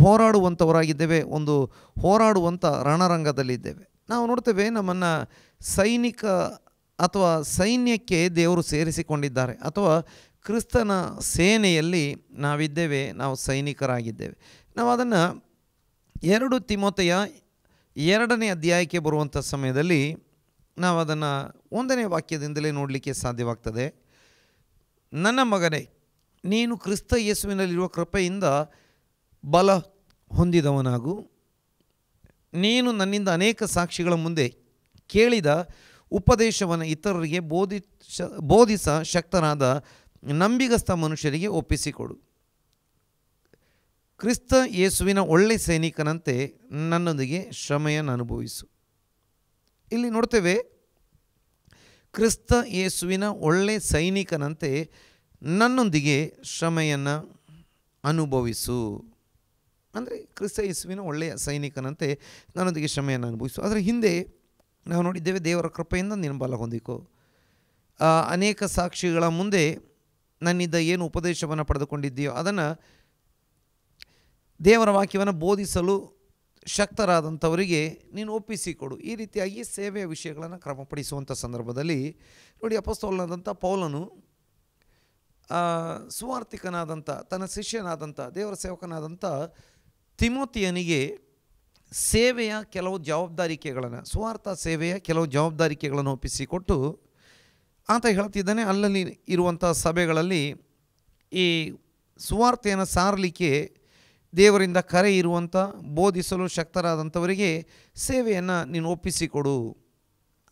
ಹೋರಾಡುವಂಥವರಾಗಿದ್ದೇವೆ, ಒಂದು ಹೋರಾಡುವಂಥ ರಣರಂಗದಲ್ಲಿದ್ದೇವೆ. ನಾವು ನೋಡ್ತೇವೆ, ನಮ್ಮನ್ನು ಸೈನಿಕ ಅಥವಾ ಸೈನ್ಯಕ್ಕೆ ದೇವರು ಸೇರಿಸಿಕೊಂಡಿದ್ದಾರೆ, ಅಥವಾ ಕ್ರಿಸ್ತನ ಸೇನೆಯಲ್ಲಿ ನಾವಿದ್ದೇವೆ, ನಾವು ಸೈನಿಕರಾಗಿದ್ದೇವೆ. ನಾವು ಅದನ್ನು 2 ತಿಮೋಥೆಯ 2ನೇ ಅಧ್ಯಾಯಕ್ಕೆ ಬರುವಂಥ ಸಮಯದಲ್ಲಿ ನಾವು ಅದನ್ನು 1ನೇ ವಾಕ್ಯದಿಂದಲೇ ನೋಡಲಿಕ್ಕೆ ಸಾಧ್ಯವಾಗ್ತದೆ. ನನ್ನ ಮಗನೇ, ನೀನು ಕ್ರಿಸ್ತ ಯೇಸುವಿನಲ್ಲಿರುವ ಕೃಪೆಯಿಂದ ಬಲ ಹೊಂದಿದವನಾಗು. ನೀನು ನನ್ನಿಂದ ಅನೇಕ ಸಾಕ್ಷಿಗಳ ಮುಂದೆ ಕೇಳಿದ ಉಪದೇಶವನ್ನು ಇತರರಿಗೆ ಬೋಧಿಸ ಶಕ್ತನಾದ ನಂಬಿಗಸ್ತ ಮನುಷ್ಯರಿಗೆ ಒಪ್ಪಿಸಿಕೊಡು. ಕ್ರಿಸ್ತ ಯೇಸುವಿನ ಒಳ್ಳೆ ಸೈನಿಕನಂತೆ ನನ್ನೊಂದಿಗೆ ಶ್ರಮೆಯನ್ನು ಅನುಭವಿಸು. ಇಲ್ಲಿ ನೋಡ್ತೇವೆ, ಕ್ರಿಸ್ತ ಯೇಸುವಿನ ಒಳ್ಳೆ ಸೈನಿಕನಂತೆ ನನ್ನೊಂದಿಗೆ ಶ್ರಮೆಯನ್ನು ಅನುಭವಿಸು. ಅಂದರೆ ಕ್ರಿಸ್ತ ಯೇಸುವಿನ ಒಳ್ಳೆಯ ಸೈನಿಕನಂತೆ ನನ್ನೊಂದಿಗೆ ಶ್ರಮೆಯನ್ನು ಅನುಭವಿಸು. ಅದರ ಹಿಂದೆ ನಾವು ನೋಡಿದ್ದೇವೆ, ದೇವರ ಕೃಪೆಯಿಂದ ನೀನು ಬಲ ಹೊಂದಿಕೋ. ಅನೇಕ ಸಾಕ್ಷಿಗಳ ಮುಂದೆ ನನ್ನಿಂದ ಏನು ಉಪದೇಶವನ್ನು ಪಡೆದುಕೊಂಡಿದ್ದೀಯೋ ಅದನ್ನು ದೇವರ ವಾಕ್ಯವನ್ನು ಬೋಧಿಸಲು ಶಕ್ತರಾದಂಥವರಿಗೆ ನೀನು ಒಪ್ಪಿಸಿಕೊಡು. ಈ ರೀತಿಯಾಗಿ ಸೇವೆಯ ವಿಷಯಗಳನ್ನು ಕ್ರಮಪಡಿಸುವಂಥ ಸಂದರ್ಭದಲ್ಲಿ ನೋಡಿ, ಅಪೊಸ್ತಲನಾದಂಥ ಪೌಲನು ಸುವಾರ್ತಿಕನಾದಂಥ ತನ್ನ ಶಿಷ್ಯನಾದಂಥ ದೇವರ ಸೇವಕನಾದಂಥ ತಿಮೋತಿಯನಿಗೆ ಸೇವೆಯ ಕೆಲವು ಜವಾಬ್ದಾರಿಕೆಗಳನ್ನು, ಸುವಾರ್ಥ ಸೇವೆಯ ಕೆಲವು ಜವಾಬ್ದಾರಿಕೆಗಳನ್ನು ಒಪ್ಪಿಸಿಕೊಟ್ಟು ಆತ ಹೇಳ್ತಿದ್ದಾನೆ, ಅಲ್ಲಲ್ಲಿ ಇರುವಂಥ ಸಭೆಗಳಲ್ಲಿ ಈ ಸುವಾರ್ತೆಯನ್ನು ಸಾರಲಿಕ್ಕೆ ದೇವರಿಂದ ಕರೆ ಇರುವಂಥ ಬೋಧಿಸಲು ಶಕ್ತರಾದಂಥವರಿಗೆ ಸೇವೆಯನ್ನು ನೀನು ಒಪ್ಪಿಸಿಕೊಡು.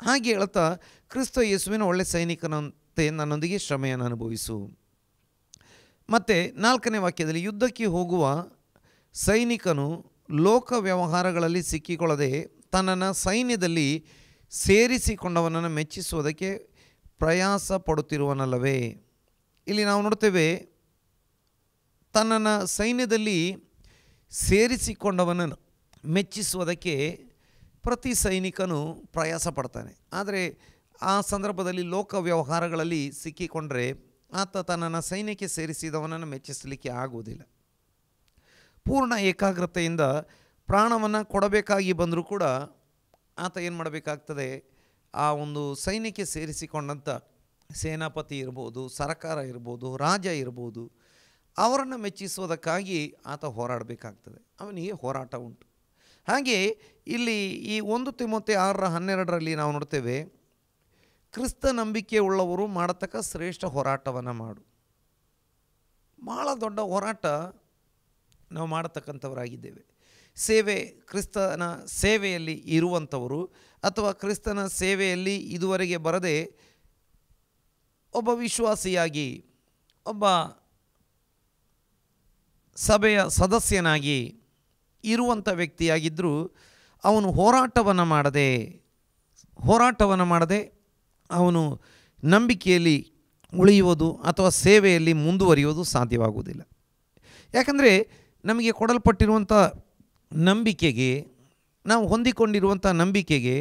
ಹಾಗೆ ಹೇಳ್ತಾ ಕ್ರಿಸ್ತ ಯೇಸುವಿನ ಒಳ್ಳೆ ಸೈನಿಕನಂತೆ ನನ್ನೊಂದಿಗೆ ಶ್ರಮೆಯನ್ನು ಅನುಭವಿಸು. ಮತ್ತು 4ನೇ ವಾಕ್ಯದಲ್ಲಿ, ಯುದ್ಧಕ್ಕೆ ಹೋಗುವ ಸೈನಿಕನು ಲೋಕ ವ್ಯವಹಾರಗಳಲ್ಲಿ ಸಿಕ್ಕಿಕೊಳ್ಳದೆ ತನ್ನನ್ನು ಸೈನ್ಯದಲ್ಲಿ ಸೇರಿಸಿಕೊಂಡವನನ್ನು ಮೆಚ್ಚಿಸುವುದಕ್ಕೆ ಪ್ರಯಾಸ ಪಡುತ್ತಿರುವನಲ್ಲವೇ. ಇಲ್ಲಿ ನಾವು ನೋಡ್ತೇವೆ, ತನ್ನನ್ನು ಸೈನ್ಯದಲ್ಲಿ ಸೇರಿಸಿಕೊಂಡವನನ್ನು ಮೆಚ್ಚಿಸುವುದಕ್ಕೆ ಪ್ರತಿ ಸೈನಿಕನು ಪ್ರಯಾಸ ಪಡ್ತಾನೆ. ಆದರೆ ಆ ಸಂದರ್ಭದಲ್ಲಿ ಲೋಕ ವ್ಯವಹಾರಗಳಲ್ಲಿ ಸಿಕ್ಕಿಕೊಂಡ್ರೆ ಆತ ತನ್ನನ್ನು ಸೈನ್ಯಕ್ಕೆ ಸೇರಿಸಿದವನನ್ನು ಮೆಚ್ಚಿಸಲಿಕ್ಕೆ ಆಗುವುದಿಲ್ಲ. ಪೂರ್ಣ ಏಕಾಗ್ರತೆಯಿಂದ ಪ್ರಾಣವನ್ನು ಕೊಡಬೇಕಾಗಿ ಬಂದರೂ ಕೂಡ ಆತ ಏನು ಮಾಡಬೇಕಾಗ್ತದೆ, ಆ ಒಂದು ಸೈನ್ಯಕ್ಕೆ ಸೇರಿಸಿಕೊಂಡಂಥ ಸೇನಾಪತಿ ಇರ್ಬೋದು, ಸರ್ಕಾರ ಇರ್ಬೋದು, ರಾಜ ಇರ್ಬೋದು, ಅವರನ್ನು ಮೆಚ್ಚಿಸುವುದಕ್ಕಾಗಿ ಆತ ಹೋರಾಡಬೇಕಾಗ್ತದೆ. ಅವನಿಗೆ ಹೋರಾಟ ಉಂಟು. ಹಾಗೆ ಇಲ್ಲಿ ಈ 1 ತಿಮೋಥೆ 6:12 ನಾವು ನೋಡ್ತೇವೆ, ಕ್ರಿಸ್ತ ನಂಬಿಕೆ ಉಳ್ಳವರು ಮಾಡತಕ್ಕ ಶ್ರೇಷ್ಠ ಹೋರಾಟವನ್ನು ಮಾಡು. ಭಾಳ ದೊಡ್ಡ ಹೋರಾಟ ನಾವು ಮಾಡತಕ್ಕಂಥವರಾಗಿದ್ದೇವೆ. ಸೇವೆ, ಕ್ರಿಸ್ತನ ಸೇವೆಯಲ್ಲಿ ಇರುವಂಥವರು ಅಥವಾ ಕ್ರಿಸ್ತನ ಸೇವೆಯಲ್ಲಿ ಇದುವರೆಗೆ ಬರದೆ ಒಬ್ಬ ವಿಶ್ವಾಸಿಯಾಗಿ, ಒಬ್ಬ ಸಭೆಯ ಸದಸ್ಯನಾಗಿ ಇರುವಂಥ ವ್ಯಕ್ತಿಯಾಗಿದ್ದರೂ ಅವನು ಹೋರಾಟವನ್ನು ಮಾಡದೆ ಅವನು ನಂಬಿಕೆಯಲ್ಲಿ ಉಳಿಯುವುದು ಅಥವಾ ಸೇವೆಯಲ್ಲಿ ಮುಂದುವರಿಯುವುದು ಸಾಧ್ಯವಾಗುವುದಿಲ್ಲ. ಯಾಕಂದರೆ ನಮಗೆ ಕೊಡಲ್ಪಟ್ಟಿರುವಂಥ ನಂಬಿಕೆಗೆ, ನಾವು ಹೊಂದಿಕೊಂಡಿರುವಂಥ ನಂಬಿಕೆಗೆ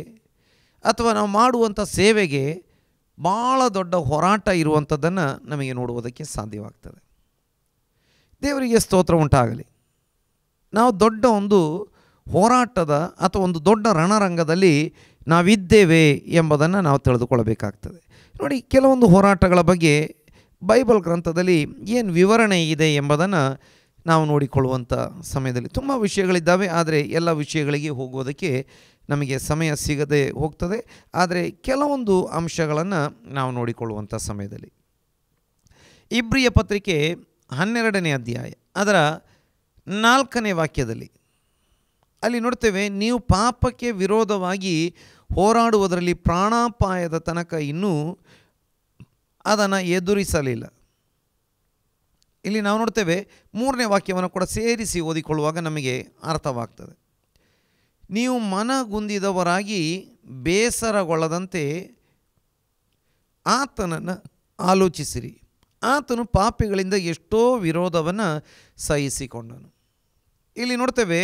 ಅಥವಾ ನಾವು ಮಾಡುವಂಥ ಸೇವೆಗೆ ಭಾಳ ದೊಡ್ಡ ಹೋರಾಟ ಇರುವಂಥದ್ದನ್ನು ನಮಗೆ ನೋಡುವುದಕ್ಕೆ ಸಾಧ್ಯವಾಗ್ತದೆ. ದೇವರಿಗೆ ಸ್ತೋತ್ರ ಉಂಟಾಗಲಿ. ನಾವು ದೊಡ್ಡ ಒಂದು ಹೋರಾಟದ ಅಥವಾ ಒಂದು ದೊಡ್ಡ ರಣರಂಗದಲ್ಲಿ ನಾವಿದ್ದೇವೆ ಎಂಬುದನ್ನು ನಾವು ತಿಳಿದುಕೊಳ್ಳಬೇಕಾಗ್ತದೆ. ನೋಡಿ, ಕೆಲವೊಂದು ಹೋರಾಟಗಳ ಬಗ್ಗೆ ಬೈಬಲ್ ಗ್ರಂಥದಲ್ಲಿ ಏನು ವಿವರಣೆ ಇದೆ ಎಂಬುದನ್ನು ನಾವು ನೋಡಿಕೊಳ್ಳುವಂಥ ಸಮಯದಲ್ಲಿ ತುಂಬ ವಿಷಯಗಳಿದ್ದಾವೆ. ಆದರೆ ಎಲ್ಲ ವಿಷಯಗಳಿಗೆ ಹೋಗುವುದಕ್ಕೆ ನಮಗೆ ಸಮಯ ಸಿಗದೆ ಹೋಗ್ತದೆ. ಆದರೆ ಕೆಲವೊಂದು ಅಂಶಗಳನ್ನು ನಾವು ನೋಡಿಕೊಳ್ಳುವಂಥ ಸಮಯದಲ್ಲಿ ಇಬ್ರಿಯ ಪತ್ರಿಕೆ 12ನೇ ಅಧ್ಯಾಯ ಅದರ 4ನೇ ವಾಕ್ಯದಲ್ಲಿ ಅಲ್ಲಿ ನೋಡ್ತೇವೆ, ನೀವು ಪಾಪಕ್ಕೆ ವಿರೋಧವಾಗಿ ಹೋರಾಡುವುದರಲ್ಲಿ ಪ್ರಾಣಾಪಾಯದ ತನಕ ಇನ್ನೂ ಅದನ್ನು ಎದುರಿಸಲಿಲ್ಲ. ಇಲ್ಲಿ ನಾವು ನೋಡ್ತೇವೆ, 3ನೇ ವಾಕ್ಯವನ್ನು ಕೂಡ ಸೇರಿಸಿ ಓದಿಕೊಳ್ಳುವಾಗ ನಮಗೆ ಅರ್ಥವಾಗ್ತದೆ. ನೀವು ಮನಗುಂದಿದವರಾಗಿ ಬೇಸರಗೊಳ್ಳದಂತೆ ಆತನನ್ನು ಆಲೋಚಿಸಿರಿ. ಆತನು ಪಾಪಿಗಳಿಂದ ಎಷ್ಟೋ ವಿರೋಧವನ್ನು ಸಹಿಸಿಕೊಂಡನು. ಇಲ್ಲಿ ನೋಡ್ತೇವೆ,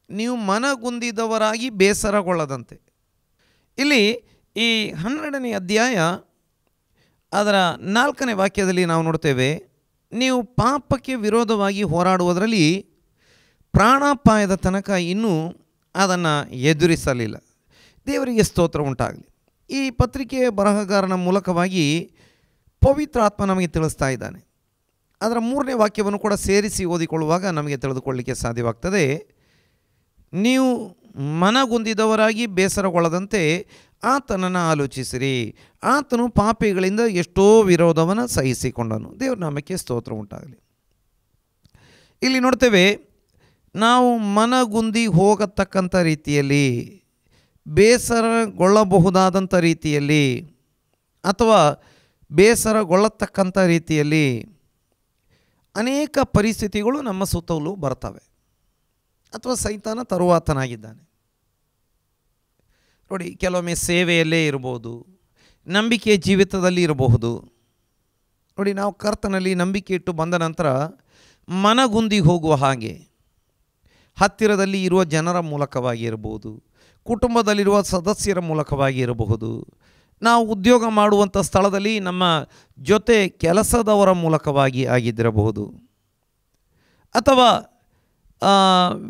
ನೀವು ಮನಗುಂದಿದವರಾಗಿ ಬೇಸರಗೊಳ್ಳದಂತೆ. ಇಲ್ಲಿ ಈ 12ನೇ ಅಧ್ಯಾಯ ಅದರ 4ನೇ ವಾಕ್ಯದಲ್ಲಿ ನಾವು ನೋಡ್ತೇವೆ, ನೀವು ಪಾಪಕ್ಕೆ ವಿರೋಧವಾಗಿ ಹೋರಾಡುವುದರಲ್ಲಿ ಪ್ರಾಣಾಪಾಯದ ತನಕ ಇನ್ನೂ ಅದನ್ನು ಎದುರಿಸಲಿಲ್ಲ. ದೇವರಿಗೆ ಸ್ತೋತ್ರ ಉಂಟಾಗಲಿ. ಈ ಪತ್ರಿಕೆಯ ಬರಹಗಾರನ ಮೂಲಕವಾಗಿ ಪವಿತ್ರಾತ್ಮ ನಮಗೆ ತಿಳಿಸ್ತಾ ಇದ್ದಾನೆ. ಅದರ 3ನೇ ವಾಕ್ಯವನ್ನು ಕೂಡ ಸೇರಿಸಿ ಓದಿಕೊಳ್ಳುವಾಗ ನಮಗೆ ತಿಳಿದುಕೊಳ್ಳಲಿಕ್ಕೆ ಸಾಧ್ಯವಾಗ್ತದೆ. ನೀವು ಮನಗುಂದಿದವರಾಗಿ ಬೇಸರಗೊಳ್ಳದಂತೆ ಆತನನ್ನು ಆಲೋಚಿಸಿರಿ, ಆತನು ಪಾಪಿಗಳಿಂದ ಎಷ್ಟೋ ವಿರೋಧವನ್ನು ಸಹಿಸಿಕೊಂಡನು. ದೇವರ ನಾಮಕ್ಕೆ ಸ್ತೋತ್ರ ಉಂಟಾಗಲಿ. ಇಲ್ಲಿ ನೋಡ್ತೇವೆ, ನಾವು ಮನಗುಂದಿ ಹೋಗತಕ್ಕಂಥ ರೀತಿಯಲ್ಲಿ, ಬೇಸರಗೊಳ್ಳಬಹುದಾದಂಥ ರೀತಿಯಲ್ಲಿ ಅಥವಾ ಬೇಸರಗೊಳ್ಳತಕ್ಕಂಥ ರೀತಿಯಲ್ಲಿ ಅನೇಕ ಪರಿಸ್ಥಿತಿಗಳು ನಮ್ಮ ಸುತ್ತಲೂ ಬರ್ತವೆ ಅಥವಾ ಸೈತಾನ ತರುವಾತನಾಗಿದ್ದಾನೆ. ನೋಡಿ, ಕೆಲವೊಮ್ಮೆ ಸೇವೆಯಲ್ಲೇ ಇರಬಹುದು, ನಂಬಿಕೆ ಜೀವಿತದಲ್ಲಿ ಇರಬಹುದು. ನೋಡಿ, ನಾವು ಕರ್ತನಲ್ಲಿ ನಂಬಿಕೆ ಇಟ್ಟು ಬಂದ ನಂತರ ಮನಗುಂದಿ ಹೋಗುವ ಹಾಗೆ ಹತ್ತಿರದಲ್ಲಿ ಇರುವ ಜನರ ಮೂಲಕವಾಗಿ ಇರಬಹುದು, ಕುಟುಂಬದಲ್ಲಿರುವ ಸದಸ್ಯರ ಮೂಲಕವಾಗಿ ಇರಬಹುದು, ನಾವು ಉದ್ಯೋಗ ಮಾಡುವಂಥ ಸ್ಥಳದಲ್ಲಿ ನಮ್ಮ ಜೊತೆ ಕೆಲಸದವರ ಮೂಲಕವಾಗಿ ಆಗಿದ್ದಿರಬಹುದು, ಅಥವಾ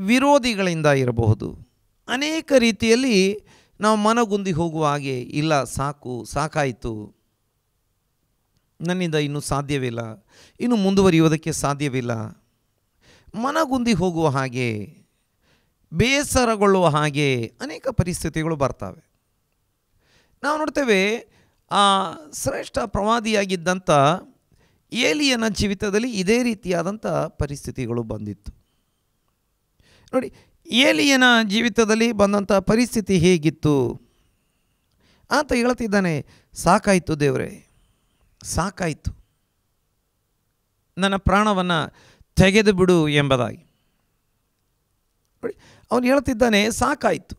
ವಿರೋಧಿಗಳಿಂದ ಇರಬಹುದು. ಅನೇಕ ರೀತಿಯಲ್ಲಿ ನಾವು ಮನಗುಂದಿ ಹೋಗುವ ಹಾಗೆ, ಇಲ್ಲ ಸಾಕಾಯಿತು, ನನ್ನಿಂದ ಇನ್ನೂ ಸಾಧ್ಯವಿಲ್ಲ, ಇನ್ನು ಮುಂದುವರಿಯುವುದಕ್ಕೆ ಸಾಧ್ಯವಿಲ್ಲ, ಮನಗುಂದಿ ಹೋಗುವ ಹಾಗೆ, ಬೇಸರಗೊಳ್ಳುವ ಹಾಗೆ ಅನೇಕ ಪರಿಸ್ಥಿತಿಗಳು ಬರ್ತವೆ. ನಾವು ನೋಡ್ತೇವೆ, ಆ ಶ್ರೇಷ್ಠ ಪ್ರವಾದಿಯಾಗಿದ್ದಂಥ ಏಲಿಯನ ಜೀವಿತದಲ್ಲಿ ಇದೇ ರೀತಿಯಾದಂಥ ಪರಿಸ್ಥಿತಿಗಳು ಬಂದಿತ್ತು. ನೋಡಿ, ಏಲಿಯನ ಜೀವಿತದಲ್ಲಿ ಬಂದಂಥ ಪರಿಸ್ಥಿತಿ ಹೇಗಿತ್ತು? ಆತ ಹೇಳ್ತಿದ್ದಾನೆ, ಸಾಕಾಯಿತು ದೇವರೇ, ಸಾಕಾಯಿತು, ನನ್ನ ಪ್ರಾಣವನ್ನು ತೆಗೆದು ಬಿಡು ಎಂಬುದಾಗಿ. ನೋಡಿ, ಅವನು ಹೇಳ್ತಿದ್ದಾನೆ, ಸಾಕಾಯಿತು,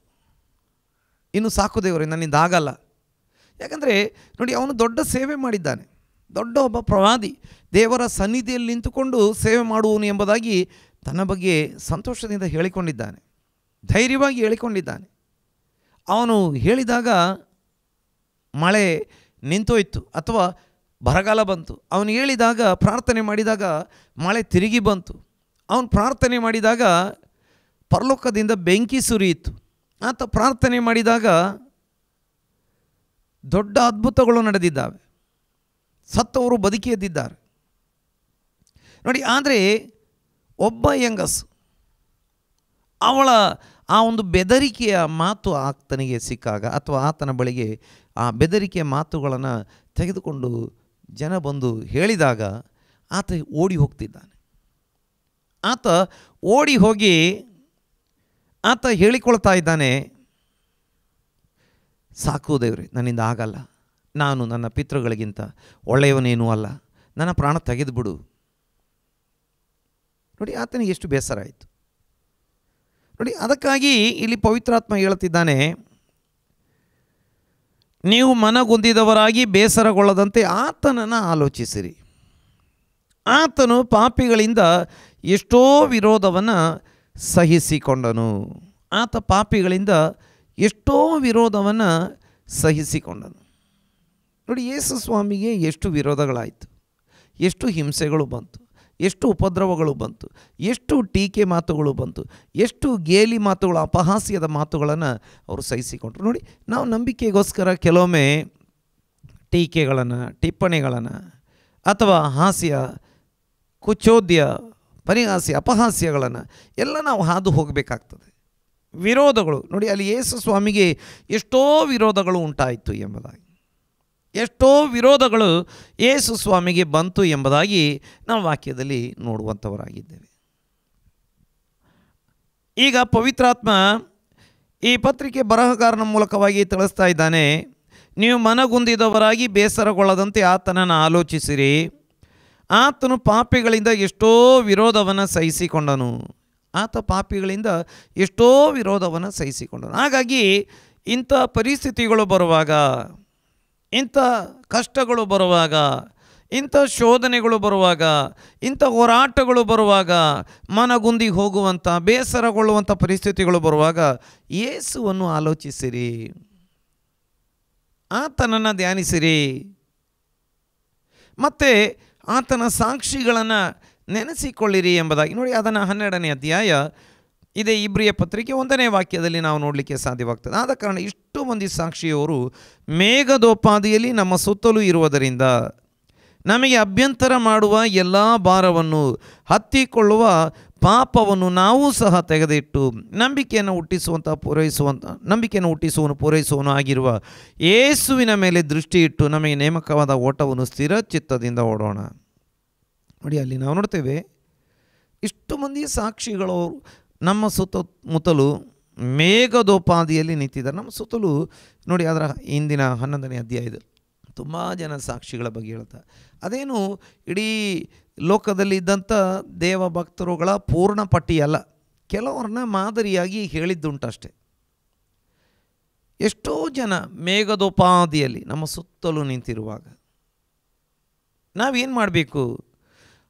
ಇನ್ನು ಸಾಕು ದೇವರೇ, ನನ್ನಿಂದ ಆಗಲ್ಲ. ಯಾಕಂದರೆ ನೋಡಿ, ಅವನು ದೊಡ್ಡ ಸೇವೆ ಮಾಡಿದ್ದಾನೆ, ದೊಡ್ಡ ಒಬ್ಬ ಪ್ರವಾದಿ, ದೇವರ ಸನ್ನಿಧಿಯಲ್ಲಿ ನಿಂತುಕೊಂಡು ಸೇವೆ ಮಾಡುವನು ಎಂಬುದಾಗಿ ತನ್ನ ಬಗ್ಗೆ ಸಂತೋಷದಿಂದ ಹೇಳಿಕೊಂಡಿದ್ದಾನೆ, ಧೈರ್ಯವಾಗಿ ಹೇಳಿಕೊಂಡಿದ್ದಾನೆ. ಅವನು ಹೇಳಿದಾಗ ಮಳೆ ನಿಂತೋಯ್ತು ಅಥವಾ ಬರಗಾಲ ಬಂತು. ಅವನು ಹೇಳಿದಾಗ, ಪ್ರಾರ್ಥನೆ ಮಾಡಿದಾಗ ಮಳೆ ತಿರುಗಿ ಬಂತು. ಅವನು ಪ್ರಾರ್ಥನೆ ಮಾಡಿದಾಗ ಪರಲೋಕದಿಂದ ಬೆಂಕಿ ಸುರಿಯಿತು. ಆತ ಪ್ರಾರ್ಥನೆ ಮಾಡಿದಾಗ ದೊಡ್ಡ ಅದ್ಭುತಗಳು ನಡೆದಿದ್ದಾವೆ, ಸತ್ತವರು ಬದುಕಿ ಎದ್ದಿದ್ದಾರೆ. ನೋಡಿ, ಆದರೆ ಒಬ್ಬ ಹೆಂಗಸು, ಅವಳ ಆ ಒಂದು ಬೆದರಿಕೆಯ ಮಾತು ಆತನಿಗೆ ಸಿಕ್ಕಾಗ, ಅಥವಾ ಆತನ ಬಳಿಗೆ ಆ ಬೆದರಿಕೆಯ ಮಾತುಗಳನ್ನು ತೆಗೆದುಕೊಂಡು ಜನ ಬಂದು ಹೇಳಿದಾಗ ಆತ ಓಡಿ ಹೋಗ್ತಿದ್ದಾನೆ. ಆತ ಓಡಿ ಹೋಗಿ ಆತ ಹೇಳಿಕೊಳ್ತಾ ಇದ್ದಾನೆ, ಸಾಕು ದೇವ್ರೆ, ನನ್ನಿಂದ ಆಗಲ್ಲ, ನಾನು ನನ್ನ ಪಿತೃಗಳಿಗಿಂತ ಒಳ್ಳೆಯವನೇನೂ ಅಲ್ಲ, ನನ್ನ ಪ್ರಾಣ ತೆಗೆದುಬಿಡು. ನೋಡಿ, ಆತನಿಗೆ ಎಷ್ಟು ಬೇಸರ ಆಯಿತು. ನೋಡಿ, ಅದಕ್ಕಾಗಿ ಇಲ್ಲಿ ಪವಿತ್ರಾತ್ಮ ಹೇಳ್ತಿದ್ದಾನೆ, ನೀವು ಮನಗುಂದಿದವರಾಗಿ ಬೇಸರಗೊಳ್ಳದಂತೆ ಆತನನ್ನು ಆಲೋಚಿಸಿರಿ, ಆತನು ಪಾಪಿಗಳಿಂದ ಎಷ್ಟೋ ವಿರೋಧವನ್ನು ಸಹಿಸಿಕೊಂಡನು. ಆತ ಪಾಪಿಗಳಿಂದ ಎಷ್ಟೋ ವಿರೋಧವನ್ನು ಸಹಿಸಿಕೊಂಡನು. ನೋಡಿ, ಯೇಸು ಸ್ವಾಮಿಗೆ ಎಷ್ಟು ವಿರೋಧಗಳಾಯಿತು, ಎಷ್ಟು ಹಿಂಸೆಗಳು ಬಂತು, ಎಷ್ಟು ಉಪದ್ರವಗಳು ಬಂತು, ಎಷ್ಟು ಟೀಕೆ ಮಾತುಗಳು ಬಂತು, ಎಷ್ಟು ಗೇಲಿ ಮಾತುಗಳು, ಅಪಹಾಸ್ಯದ ಮಾತುಗಳನ್ನು ಅವರು ಸಹಿಸಿಕೊಂಡ್ರು. ನೋಡಿ, ನಾವು ನಂಬಿಕೆಗೋಸ್ಕರ ಕೆಲವೊಮ್ಮೆ ಟೀಕೆಗಳನ್ನು, ಟಿಪ್ಪಣಿಗಳನ್ನು ಅಥವಾ ಹಾಸ್ಯ, ಕುಚೋದ್ಯ, ಪರಿಹಾಸ್ಯ, ಅಪಹಾಸ್ಯಗಳನ್ನು ಎಲ್ಲ ನಾವು ಹಾದು ಹೋಗಬೇಕಾಗ್ತದೆ. ವಿರೋಧಗಳು ನೋಡಿ, ಅಲ್ಲಿ ಯೇಸು ಸ್ವಾಮಿಗೆ ಎಷ್ಟೋ ವಿರೋಧಗಳು ಉಂಟಾಯಿತು ಎಂಬುದಾಗಿ, ಎಷ್ಟೋ ವಿರೋಧಗಳು ಯೇಸು ಸ್ವಾಮಿಗೆ ಬಂತು ಎಂಬುದಾಗಿ ನಾವು ವಾಕ್ಯದಲ್ಲಿ ನೋಡುವಂಥವರಾಗಿದ್ದೇವೆ. ಈಗ ಪವಿತ್ರಾತ್ಮ ಈ ಪತ್ರಿಕೆ ಬರಹಗಾರನ ಮೂಲಕವಾಗಿ ತಿಳಿಸ್ತಾ ಇದ್ದಾನೆ, ನೀವು ಮನಗುಂದಿದವರಾಗಿ ಬೇಸರಗೊಳ್ಳದಂತೆ ಆತನನ್ನು ಆಲೋಚಿಸಿರಿ, ಆತನು ಪಾಪಿಗಳಿಂದ ಎಷ್ಟೋ ವಿರೋಧವನ್ನು ಸಹಿಸಿಕೊಂಡನು. ಆತ ಪಾಪಿಗಳಿಂದ ಎಷ್ಟೋ ವಿರೋಧವನ್ನು ಸಹಿಸಿಕೊಂಡನು. ಹಾಗಾಗಿ ಇಂಥ ಪರಿಸ್ಥಿತಿಗಳು ಬರುವಾಗ, ಇಂಥ ಕಷ್ಟಗಳು ಬರುವಾಗ, ಇಂಥ ಶೋಧನೆಗಳು ಬರುವಾಗ, ಇಂಥ ಹೋರಾಟಗಳು ಬರುವಾಗ, ಮನಗುಂದಿ ಹೋಗುವಂಥ, ಬೇಸರಗೊಳ್ಳುವಂಥ ಪರಿಸ್ಥಿತಿಗಳು ಬರುವಾಗ ಯೇಸುವನ್ನು ಆಲೋಚಿಸಿರಿ, ಆತನನ್ನು ಧ್ಯಾನಿಸಿರಿ, ಮತ್ತು ಆತನ ಸಾಕ್ಷಿಗಳನ್ನು ನೆನೆಸಿಕೊಳ್ಳಿರಿ ಎಂಬುದಾಗಿ ನೋಡಿ. ಅದನ್ನು 12ನೇ ಅಧ್ಯಾಯ ಇದೇ ಇಬ್ರಿಯ ಪತ್ರಿಕೆ 1ನೇ ವಾಕ್ಯದಲ್ಲಿ ನಾವು ನೋಡಲಿಕ್ಕೆ ಸಾಧ್ಯವಾಗ್ತದೆ. ಆದ ಕಾರಣ ಇಷ್ಟು ಮಂದಿ ಸಾಕ್ಷಿಯವರು ಮೇಘದೋಪಾದಿಯಲ್ಲಿ ನಮ್ಮ ಸುತ್ತಲೂ ಇರುವುದರಿಂದ ನಮಗೆ ಅಭ್ಯಂತರ ಮಾಡುವ ಎಲ್ಲ ಭಾರವನ್ನು, ಹತ್ತಿಕೊಳ್ಳುವ ಪಾಪವನ್ನು ನಾವು ಸಹ ತೆಗೆದಿಟ್ಟು ನಂಬಿಕೆಯನ್ನು ಹುಟ್ಟಿಸುವನು ಪೂರೈಸುವನು ಆಗಿರುವ ಯೇಸುವಿನ ಮೇಲೆ ದೃಷ್ಟಿ ಇಟ್ಟು ನಮಗೆ ನೇಮಕವಾದ ಓಟವನ್ನು ಸ್ಥಿರ ಚಿತ್ತದಿಂದ ಓಡೋಣ. ನೋಡಿ, ಅಲ್ಲಿ ನಾವು ನೋಡ್ತೇವೆ ಇಷ್ಟು ಮಂದಿ ಸಾಕ್ಷಿಗಳು ನಮ್ಮ ಸುತ್ತಮುತ್ತಲು ಮೇಘದೋಪಾದಿಯಲ್ಲಿ ನಿಂತಿದ್ದಾರೆ. ನಮ್ಮ ಸುತ್ತಲೂ ನೋಡಿ, ಅದರ ಹಿಂದಿನ 11ನೇ ಅಧ್ಯಾಯದಲ್ಲಿ ತುಂಬ ಜನ ಸಾಕ್ಷಿಗಳ ಬಗ್ಗೆ ಹೇಳ್ತಾರೆ. ಅದೇನು ಇಡೀ ಲೋಕದಲ್ಲಿ ಇದ್ದಂಥ ದೇವ ಭಕ್ತರುಗಳ ಪೂರ್ಣ ಪಟ್ಟಿಯಲ್ಲ, ಕೆಲವ್ರನ್ನ ಮಾದರಿಯಾಗಿ ಹೇಳಿದ್ದುಂಟಷ್ಟೆ. ಎಷ್ಟೋ ಜನ ಮೇಘದೋಪಾದಿಯಲ್ಲಿ ನಮ್ಮ ಸುತ್ತಲೂ ನಿಂತಿರುವಾಗ ನಾವೇನು ಮಾಡಬೇಕು?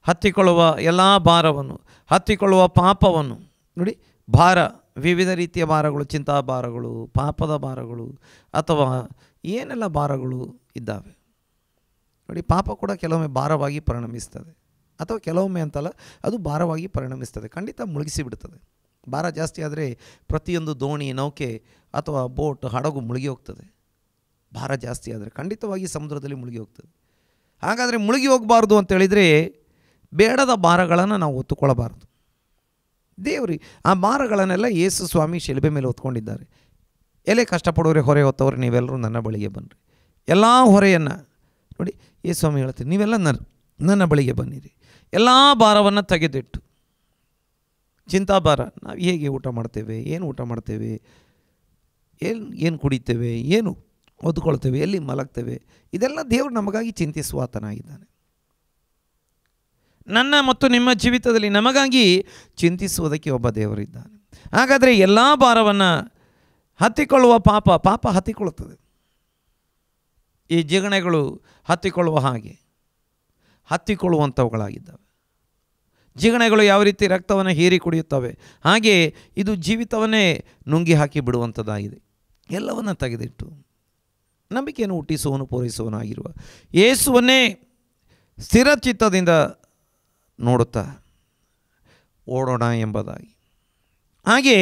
ಹತ್ತಿಕೊಳ್ಳುವ ಎಲ್ಲ ಭಾರವನ್ನು, ಹತ್ತಿಕೊಳ್ಳುವ ಪಾಪವನ್ನು. ನೋಡಿ, ಭಾರ, ವಿವಿಧ ರೀತಿಯ ಭಾರಗಳು, ಚಿಂತಾ ಭಾರಗಳು, ಪಾಪದ ಭಾರಗಳು, ಅಥವಾ ಏನೆಲ್ಲ ಭಾರಗಳು ಇದ್ದಾವೆ. ನೋಡಿ, ಪಾಪ ಕೂಡ ಕೆಲವೊಮ್ಮೆ ಭಾರವಾಗಿ ಪರಿಣಮಿಸ್ತದೆ, ಅಥವಾ ಕೆಲವೊಮ್ಮೆ ಅಂತಲ್ಲ, ಅದು ಭಾರವಾಗಿ ಪರಿಣಮಿಸ್ತದೆ, ಖಂಡಿತ ಮುಳುಗಿಸಿಬಿಡ್ತದೆ. ಭಾರ ಜಾಸ್ತಿ ಆದರೆ ಪ್ರತಿಯೊಂದು ದೋಣಿ, ನೌಕೆ ಅಥವಾ ಬೋಟ್, ಹಡಗು ಮುಳುಗಿ ಹೋಗ್ತದೆ. ಭಾರ ಜಾಸ್ತಿ ಆದರೆ ಖಂಡಿತವಾಗಿ ಸಮುದ್ರದಲ್ಲಿ ಮುಳುಗಿ ಹೋಗ್ತದೆ. ಹಾಗಾದರೆ ಮುಳುಗಿ ಹೋಗಬಾರ್ದು ಅಂತೇಳಿದರೆ ಬೇಡದ ಭಾರಗಳನ್ನು ನಾವು ಹೊತ್ತುಕೊಳ್ಳಬಾರ್ದು. ದೇವ್ರಿ ಆ ಭಾರಗಳನ್ನೆಲ್ಲ ಯೇಸು ಸ್ವಾಮಿ ಶಿಲುಬೆ ಮೇಲೆ ಹೊತ್ಕೊಂಡಿದ್ದಾರೆ. ಎಲೆ ಕಷ್ಟಪಡೋರೆ, ಹೊರೆ ಹೊತ್ತವ್ರೆ, ನೀವೆಲ್ಲರೂ ನನ್ನ ಬಳಿಗೆ ಬನ್ನಿರಿ. ಎಲ್ಲ ಹೊರೆಯನ್ನು ನೋಡಿ ಯೇಸು ಸ್ವಾಮಿ ಹೇಳ್ತೀರಿ, ನೀವೆಲ್ಲ ನನ್ನ ಬಳಿಗೆ ಬನ್ನಿರಿ, ಎಲ್ಲ ಭಾರವನ್ನು ತೆಗೆದಿಟ್ಟು. ಚಿಂತಾಭಾರ, ನಾವು ಹೇಗೆ ಊಟ ಮಾಡ್ತೇವೆ, ಏನು ಊಟ ಮಾಡ್ತೇವೆ, ಏನು ಕುಡಿತೇವೆ, ಏನು ಓದ್ಕೊಳ್ತೇವೆ, ಎಲ್ಲಿ ಮಲಗ್ತೇವೆ, ಇದೆಲ್ಲ ದೇವರು ನಮಗಾಗಿ ಚಿಂತಿಸುವ ಆತನಾಗಿದ್ದಾನೆ. ನನ್ನ ಮತ್ತು ನಿಮ್ಮ ಜೀವಿತದಲ್ಲಿ ನಮಗಾಗಿ ಚಿಂತಿಸುವುದಕ್ಕೆ ಒಬ್ಬ ದೇವರಿದ್ದಾನೆ. ಹಾಗಾದರೆ ಎಲ್ಲ ಭಾರವನ್ನು ಹತ್ತಿಕೊಳ್ಳುವ ಪಾಪ ಹತ್ತಿಕೊಳ್ಳುತ್ತದೆ. ಈ ಜಿಗಣೆಗಳು ಹತ್ತಿಕೊಳ್ಳುವ ಹಾಗೆ ಹತ್ತಿಕೊಳ್ಳುವಂಥವುಗಳಾಗಿದ್ದಾವೆ. ಜಿಗಣೆಗಳು ಯಾವ ರೀತಿ ರಕ್ತವನ್ನು ಹೀರಿ ಕುಡಿಯುತ್ತವೆ, ಹಾಗೆ ಇದು ಜೀವಿತವನ್ನೇ ನುಂಗಿ ಹಾಕಿ ಬಿಡುವಂಥದ್ದಾಗಿದೆ. ಎಲ್ಲವನ್ನು ತೆಗೆದಿಟ್ಟು ನಂಬಿಕೆಯನ್ನು ಹುಟ್ಟಿಸುವನು ಪೂರೈಸುವನಾಗಿರುವ ಯೇಸುವನ್ನೇ ಸ್ಥಿರ ಚಿತ್ತದಿಂದ ನೋಡುತ್ತಾ ಓಡೋಣ ಎಂಬುದಾಗಿ. ಹಾಗೆ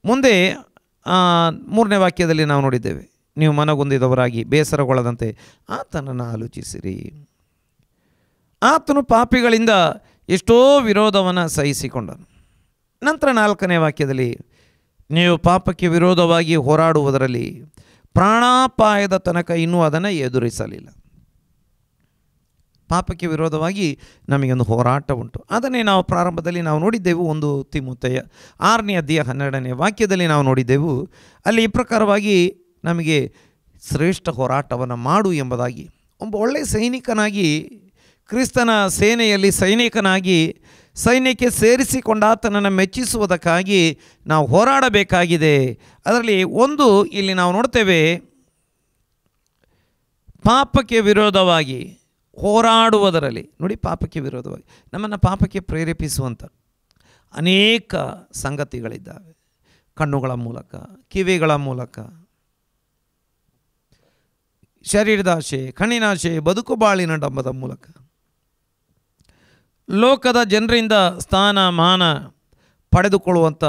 ಮುಂದೆ 3ನೇ ವಾಕ್ಯದಲ್ಲಿ ನಾವು ನೋಡಿದ್ದೇವೆ, ನೀವು ಮನಗುಂದಿದವರಾಗಿ ಬೇಸರಗೊಳ್ಳದಂತೆ ಆತನನ್ನು ಆಲೋಚಿಸಿರಿ. ಆತನು ಪಾಪಿಗಳಿಂದ ಎಷ್ಟೋ ವಿರೋಧವನ್ನು ಸಹಿಸಿಕೊಂಡನು. ನಂತರ 4ನೇ ವಾಕ್ಯದಲ್ಲಿ, ನೀವು ಪಾಪಕ್ಕೆ ವಿರೋಧವಾಗಿ ಹೋರಾಡುವುದರಲ್ಲಿ ಪ್ರಾಣಾಪಾಯದ ತನಕ ಇನ್ನೂ ಅದನ್ನು ಎದುರಿಸಲಿಲ್ಲ. ಪಾಪಕ್ಕೆ ವಿರೋಧವಾಗಿ ನಮಗೊಂದು ಹೋರಾಟ ಉಂಟು. ಅದನ್ನೇ ನಾವು ಪ್ರಾರಂಭದಲ್ಲಿ ನಾವು ನೋಡಿದ್ದೆವು. 1 ತಿಮೋಥೆಯ 6ನೇ ಅಧ್ಯಾಯ 12ನೇ ವಾಕ್ಯದಲ್ಲಿ ನಾವು ನೋಡಿದ್ದೆವು. ಅಲ್ಲಿ ಈ ಪ್ರಕಾರವಾಗಿ ನಮಗೆ ಶ್ರೇಷ್ಠ ಹೋರಾಟವನ್ನು ಮಾಡು ಎಂಬುದಾಗಿ, ಒಬ್ಬ ಒಳ್ಳೆಯ ಸೈನಿಕನಾಗಿ, ಕ್ರಿಸ್ತನ ಸೇನೆಯಲ್ಲಿ ಸೈನಿಕನಾಗಿ, ಸೈನ್ಯಕ್ಕೆ ಸೇರಿಸಿಕೊಂಡ ಆತನನ್ನು ಮೆಚ್ಚಿಸುವುದಕ್ಕಾಗಿ ನಾವು ಹೋರಾಡಬೇಕಾಗಿದೆ. ಅದರಲ್ಲಿ ಇಲ್ಲಿ ನಾವು ನೋಡ್ತೇವೆ, ಪಾಪಕ್ಕೆ ವಿರೋಧವಾಗಿ ಹೋರಾಡುವುದರಲ್ಲಿ. ನೋಡಿ, ಪಾಪಕ್ಕೆ ವಿರೋಧವಾಗಿ ನಮ್ಮನ್ನು ಪಾಪಕ್ಕೆ ಪ್ರೇರೇಪಿಸುವಂಥ ಅನೇಕ ಸಂಗತಿಗಳಿದ್ದಾವೆ. ಕಣ್ಣುಗಳ ಮೂಲಕ, ಕಿವಿಗಳ ಮೂಲಕ, ಶರೀರದಾಶೆ, ಕಣ್ಣಿನಾಶೆ, ಬದುಕು ಬಾಳಿನ ಡಂಬದ ಮೂಲಕ, ಲೋಕದ ಜನರಿಂದ ಸ್ಥಾನ ಮಾನ ಪಡೆದುಕೊಳ್ಳುವಂಥ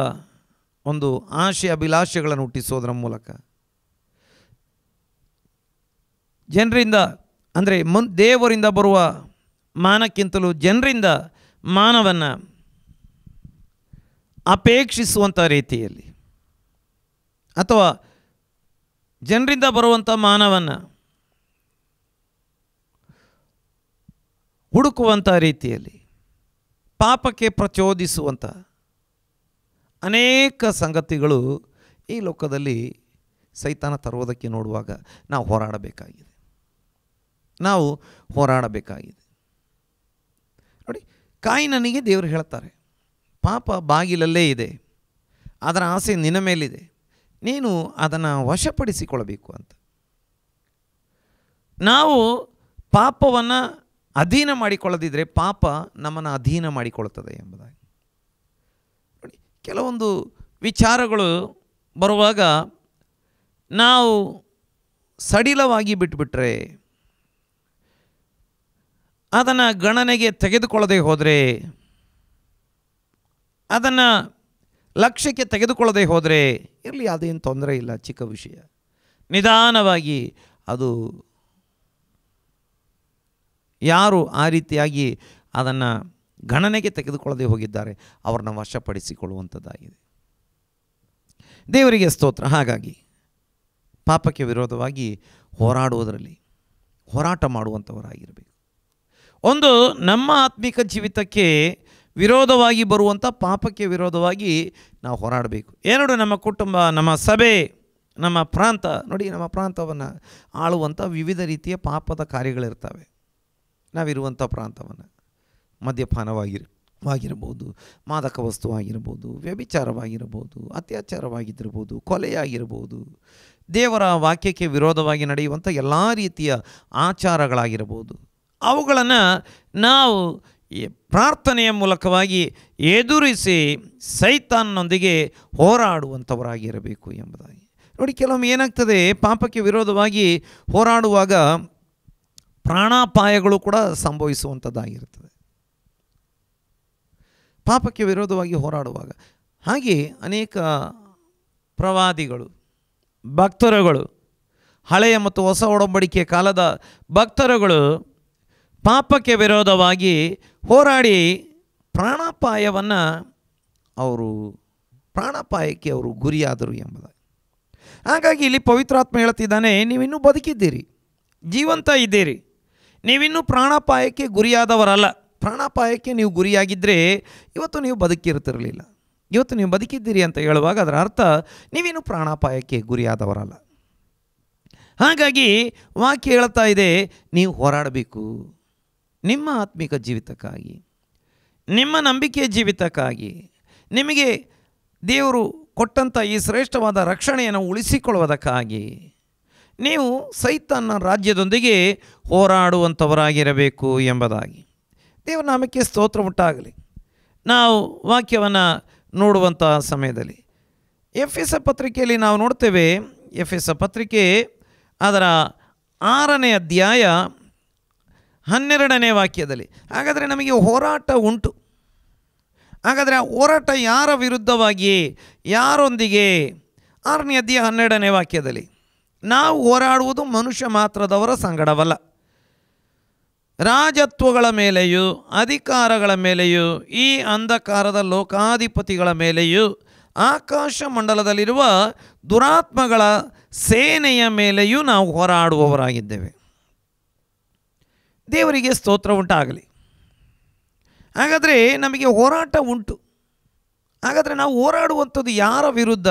ಒಂದು ಆಶೆ ಅಭಿಲಾಷೆಗಳನ್ನು ಹುಟ್ಟಿಸೋದರ ಮೂಲಕ, ಜನರಿಂದ ಅಂದರೆ ದೇವರಿಂದ ಬರುವ ಮಾನಕ್ಕಿಂತಲೂ ಜನರಿಂದ ಮಾನವನ್ನು ಅಪೇಕ್ಷಿಸುವಂಥ ರೀತಿಯಲ್ಲಿ, ಅಥವಾ ಜನರಿಂದ ಬರುವಂಥ ಮಾನವನ್ನು ಹುಡುಕುವಂಥ ರೀತಿಯಲ್ಲಿ ಪಾಪಕ್ಕೆ ಪ್ರಚೋದಿಸುವಂಥ ಅನೇಕ ಸಂಗತಿಗಳು ಈ ಲೋಕದಲ್ಲಿ ಸೈತಾನ ತರುವುದಕ್ಕೆ ನೋಡುವಾಗ ನಾವು ಹೋರಾಡಬೇಕಾಗಿದೆ. ನೋಡಿ, ಕಾಯಿನನಿಗೆ ದೇವರು ಹೇಳ್ತಾರೆ, ಪಾಪ ಬಾಗಿಲಲ್ಲೇ ಇದೆ, ಅದರ ಆಸೆ ನಿನ್ನ ಮೇಲಿದೆ, ನೀನು ಅದನ್ನು ವಶಪಡಿಸಿಕೊಳ್ಳಬೇಕು ಅಂತ. ನಾವು ಪಾಪವನ್ನು ಅಧೀನ ಮಾಡಿಕೊಳ್ಳದಿದ್ದರೆ ಪಾಪ ನಮ್ಮನ್ನು ಅಧೀನ ಮಾಡಿಕೊಳ್ಳುತ್ತದೆ ಎಂಬುದಾಗಿ. ನೋಡಿ, ಕೆಲವೊಂದು ವಿಚಾರಗಳು ಬರುವಾಗ ನಾವು ಸಡಿಲವಾಗಿ ಬಿಟ್ಟುಬಿಟ್ರೆ, ಅದನ್ನು ಗಣನೆಗೆ ತೆಗೆದುಕೊಳ್ಳದೆ ಹೋದರೆ, ಅದನ್ನು ಲಕ್ಷ್ಯಕ್ಕೆ ತೆಗೆದುಕೊಳ್ಳದೆ ಹೋದರೆ, ಇರಲಿ ಅದೇನು ತೊಂದರೆ ಇಲ್ಲ, ಚಿಕ್ಕ ವಿಷಯ, ನಿಧಾನವಾಗಿ ಅದು ಯಾರು ಆ ರೀತಿಯಾಗಿ ಅದನ್ನು ಗಣನೆಗೆ ತೆಗೆದುಕೊಳ್ಳದೆ ಹೋಗಿದ್ದಾರೆ ಅವರನ್ನು ವಶಪಡಿಸಿಕೊಳ್ಳುವಂಥದ್ದಾಗಿದೆ. ದೇವರಿಗೆ ಸ್ತೋತ್ರ. ಹಾಗಾಗಿ ಪಾಪಕ್ಕೆ ವಿರೋಧವಾಗಿ ಹೋರಾಡುವುದರಲ್ಲಿ ಹೋರಾಟ ಮಾಡುವಂಥವರಾಗಿರಬೇಕು. ಒಂದು, ನಮ್ಮ ಆತ್ಮಿಕ ಜೀವಿತಕ್ಕೆ ವಿರೋಧವಾಗಿ ಬರುವಂಥ ಪಾಪಕ್ಕೆ ವಿರೋಧವಾಗಿ ನಾವು ಹೋರಾಡಬೇಕು. ಎರಡು, ನಮ್ಮ ಕುಟುಂಬ, ನಮ್ಮ ಸಭೆ, ನಮ್ಮ ಪ್ರಾಂತ. ನೋಡಿ, ನಮ್ಮ ಪ್ರಾಂತವನ್ನು ಆಳುವಂಥ ವಿವಿಧ ರೀತಿಯ ಪಾಪದ ಕಾರ್ಯಗಳಿರ್ತವೆ. ನಾವಿರುವಂಥ ಪ್ರಾಂತವನ್ನು ಮದ್ಯಪಾನವಾಗಿರ್ಬೋದು, ಮಾದಕ ವಸ್ತುವಾಗಿರ್ಬೋದು, ವ್ಯಭಿಚಾರವಾಗಿರ್ಬೋದು, ಅತ್ಯಾಚಾರವಾಗಿದ್ದಿರ್ಬೋದು, ಕೊಲೆಯಾಗಿರ್ಬೋದು, ದೇವರ ವಾಕ್ಯಕ್ಕೆ ವಿರೋಧವಾಗಿ ನಡೆಯುವಂಥ ಎಲ್ಲ ರೀತಿಯ ಆಚಾರಗಳಾಗಿರ್ಬೋದು, ಅವುಗಳನ್ನು ನಾವು ಪ್ರಾರ್ಥನೆಯ ಮೂಲಕವಾಗಿ ಎದುರಿಸಿ ಸೈತಾನನೊಂದಿಗೆ ಹೋರಾಡುವಂಥವರಾಗಿರಬೇಕು ಎಂಬುದಾಗಿ. ನೋಡಿ, ಕೆಲವೊಮ್ಮೆ ಏನಾಗ್ತದೆ, ಪಾಪಕ್ಕೆ ವಿರೋಧವಾಗಿ ಹೋರಾಡುವಾಗ ಪ್ರಾಣಾಪಾಯಗಳು ಕೂಡ ಸಂಭವಿಸುವಂಥದ್ದಾಗಿರ್ತದೆ ಪಾಪಕ್ಕೆ ವಿರೋಧವಾಗಿ ಹೋರಾಡುವಾಗ. ಹಾಗೆ ಅನೇಕ ಪ್ರವಾದಿಗಳು, ಭಕ್ತರುಗಳು, ಹಳೆಯ ಮತ್ತು ಹೊಸ ಒಡಂಬಡಿಕೆ ಕಾಲದ ಭಕ್ತರುಗಳು ಪಾಪಕ್ಕೆ ವಿರೋಧವಾಗಿ ಹೋರಾಡಿ ಪ್ರಾಣಾಪಾಯಕ್ಕೆ ಅವರು ಗುರಿಯಾದರು ಎಂಬುದಾಗಿ. ಹಾಗಾಗಿ ಇಲ್ಲಿ ಪವಿತ್ರಾತ್ಮ ಹೇಳ್ತಿದ್ದಾನೆ, ನೀವಿನ್ನೂ ಬದುಕಿದ್ದೀರಿ, ಜೀವಂತ ಇದ್ದೀರಿ, ನೀವಿನ್ನೂ ಪ್ರಾಣಾಪಾಯಕ್ಕೆ ಗುರಿಯಾದವರಲ್ಲ. ಪ್ರಾಣಾಪಾಯಕ್ಕೆ ನೀವು ಗುರಿಯಾಗಿದ್ದರೆ ಇವತ್ತು ನೀವು ಬದುಕಿರ್ತಿರಲಿಲ್ಲ. ಇವತ್ತು ನೀವು ಬದುಕಿದ್ದೀರಿ ಅಂತ ಹೇಳುವಾಗ ಅದರ ಅರ್ಥ ನೀವಿನ್ನೂ ಪ್ರಾಣಾಪಾಯಕ್ಕೆ ಗುರಿಯಾದವರಲ್ಲ. ಹಾಗಾಗಿ ವಾಕ್ಯ ಹೇಳ್ತಾ ಇದೆ, ನೀವು ಹೋರಾಡಬೇಕು ನಿಮ್ಮ ಆತ್ಮಿಕ ಜೀವಿತಕ್ಕಾಗಿ, ನಿಮ್ಮ ನಂಬಿಕೆಯ ಜೀವಿತಕ್ಕಾಗಿ, ನಿಮಗೆ ದೇವರು ಕೊಟ್ಟಂಥ ಈ ಶ್ರೇಷ್ಠವಾದ ರಕ್ಷಣೆಯನ್ನು ಉಳಿಸಿಕೊಳ್ಳುವುದಕ್ಕಾಗಿ ನೀವು ಸೈತಾನನ ರಾಜ್ಯದೊಂದಿಗೆ ಹೋರಾಡುವಂಥವರಾಗಿರಬೇಕು ಎಂಬುದಾಗಿ. ದೇವರ ನಾಮಕ್ಕೆ ಸ್ತೋತ್ರ ಉಂಟಾಗಲಿ. ನಾವು ವಾಕ್ಯವನ್ನು ನೋಡುವಂಥ ಸಮಯದಲ್ಲಿ ಎಫೆಸ ಪತ್ರಿಕೆಯಲ್ಲಿ ನಾವು ನೋಡ್ತೇವೆ, ಎಫೆಸ ಪತ್ರಿಕೆ ಅದರ 6ನೇ ಅಧ್ಯಾಯ 12ನೇ ವಾಕ್ಯದಲ್ಲಿ, ಹಾಗಾದರೆ ನಮಗೆ ಹೋರಾಟ ಉಂಟು. ಹಾಗಾದರೆ ಆ ಹೋರಾಟ ಯಾರ ವಿರುದ್ಧವಾಗಿ, ಯಾರೊಂದಿಗೆ? 6ನೇ ಅಧ್ಯಾಯ 12ನೇ ವಾಕ್ಯದಲ್ಲಿ, ನಾವು ಹೋರಾಡುವುದು ಮನುಷ್ಯ ಮಾತ್ರದವರ ಸಂಗಡವಲ್ಲ, ರಾಜತ್ವಗಳ ಮೇಲೆಯೂ ಅಧಿಕಾರಗಳ ಮೇಲೆಯೂ ಈ ಅಂಧಕಾರದ ಲೋಕಾಧಿಪತಿಗಳ ಮೇಲೆಯೂ ಆಕಾಶ ಮಂಡಲದಲ್ಲಿರುವ ದುರಾತ್ಮಗಳ ಸೇನೆಯ ಮೇಲೆಯೂ ನಾವು ಹೋರಾಡುವವರಾಗಿದ್ದೇವೆ. ದೇವರಿಗೆ ಸ್ತೋತ್ರ ಉಂಟಾಗಲಿ. ಹಾಗಾದರೆ ನಮಗೆ ಹೋರಾಟ ಉಂಟು. ಹಾಗಾದರೆ ನಾವು ಹೋರಾಡುವಂಥದ್ದು ಯಾರ ವಿರುದ್ಧ?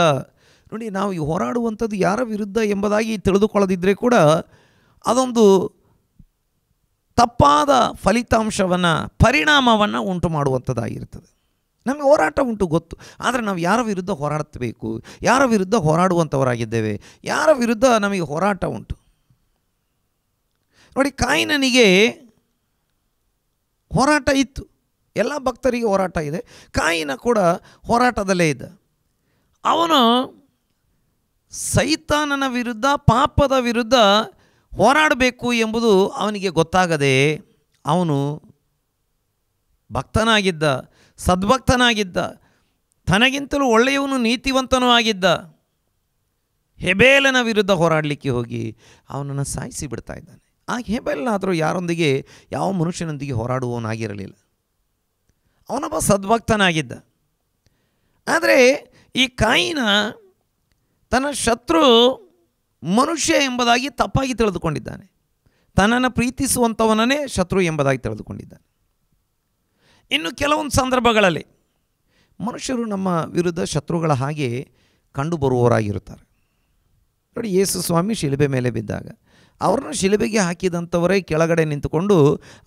ನೋಡಿ, ನಾವು ಈ ಹೋರಾಡುವಂಥದ್ದು ಯಾರ ವಿರುದ್ಧ ಎಂಬುದಾಗಿ ತಿಳಿದುಕೊಳ್ಳದಿದ್ದರೆ ಕೂಡ ಅದೊಂದು ತಪ್ಪಾದ ಫಲಿತಾಂಶವನ್ನು, ಪರಿಣಾಮವನ್ನು ಉಂಟು ಮಾಡುವಂಥದ್ದಾಗಿರ್ತದೆ. ನಮಗೆ ಹೋರಾಟ ಉಂಟು ಗೊತ್ತು, ಆದರೆ ನಾವು ಯಾರ ವಿರುದ್ಧ ಹೋರಾಡಬೇಕು, ಯಾರ ವಿರುದ್ಧ ಹೋರಾಡುವಂಥವರಾಗಿದ್ದೇವೆ, ಯಾರ ವಿರುದ್ಧ ನಮಗೆ ಹೋರಾಟ ಉಂಟು? ನೋಡಿ, ಕಾಯಿನನಿಗೆ ಹೋರಾಟ ಇತ್ತು, ಎಲ್ಲ ಭಕ್ತರಿಗೆ ಹೋರಾಟ ಇದೆ. ಕಾಯಿನ ಕೂಡ ಹೋರಾಟದಲ್ಲೇ ಇದ್ದ. ಅವನು ಸೈತಾನನ ವಿರುದ್ಧ, ಪಾಪದ ವಿರುದ್ಧ ಹೋರಾಡಬೇಕು ಎಂಬುದು ಅವನಿಗೆ ಗೊತ್ತಾಗದೆ ಅವನು ಭಕ್ತನಾಗಿದ್ದ, ಸದ್ಭಕ್ತನಾಗಿದ್ದ, ತನಗಿಂತಲೂ ಒಳ್ಳೆಯವನು, ನೀತಿವಂತನೂ ಆಗಿದ್ದ. ಹೆಬೇಲನ ವಿರುದ್ಧ ಹೋರಾಡಲಿಕ್ಕೆ ಹೋಗಿ ಅವನನ್ನು ಸಾಯಿಸಿ ಬಿಡ್ತಾ ಇದ್ದಾನೆ. ಆ ಹೆಬೇಲನಾದರೂ ಯಾರೊಂದಿಗೆ, ಯಾವ ಮನುಷ್ಯನೊಂದಿಗೆ ಹೋರಾಡುವವನಾಗಿರಲಿಲ್ಲ. ಅವನೊಬ್ಬ ಸದ್ಭಕ್ತನಾಗಿದ್ದ. ಆದರೆ ಈ ಕಾಯಿನ ತನ್ನ ಶತ್ರು ಮನುಷ್ಯ ಎಂಬುದಾಗಿ ತಪ್ಪಾಗಿ ತಿಳಿದುಕೊಂಡಿದ್ದಾನೆ. ತನ್ನನ್ನು ಪ್ರೀತಿಸುವಂಥವನನ್ನೇ ಶತ್ರು ಎಂಬುದಾಗಿ ತಿಳಿದುಕೊಂಡಿದ್ದಾನೆ. ಇನ್ನು ಕೆಲವೊಂದು ಸಂದರ್ಭಗಳಲ್ಲಿ ಮನುಷ್ಯರು ನಮ್ಮ ವಿರುದ್ಧ ಶತ್ರುಗಳ ಹಾಗೆ ಕಂಡುಬರುವವರಾಗಿರುತ್ತಾರೆ. ನೋಡಿ, ಯೇಸು ಸ್ವಾಮಿ ಶಿಲುಬೆ ಮೇಲೆ ಬಿದ್ದಾಗ ಅವ್ರನ್ನ ಶಿಲುಬೆಗೆ ಹಾಕಿದಂಥವರೇ ಕೆಳಗಡೆ ನಿಂತುಕೊಂಡು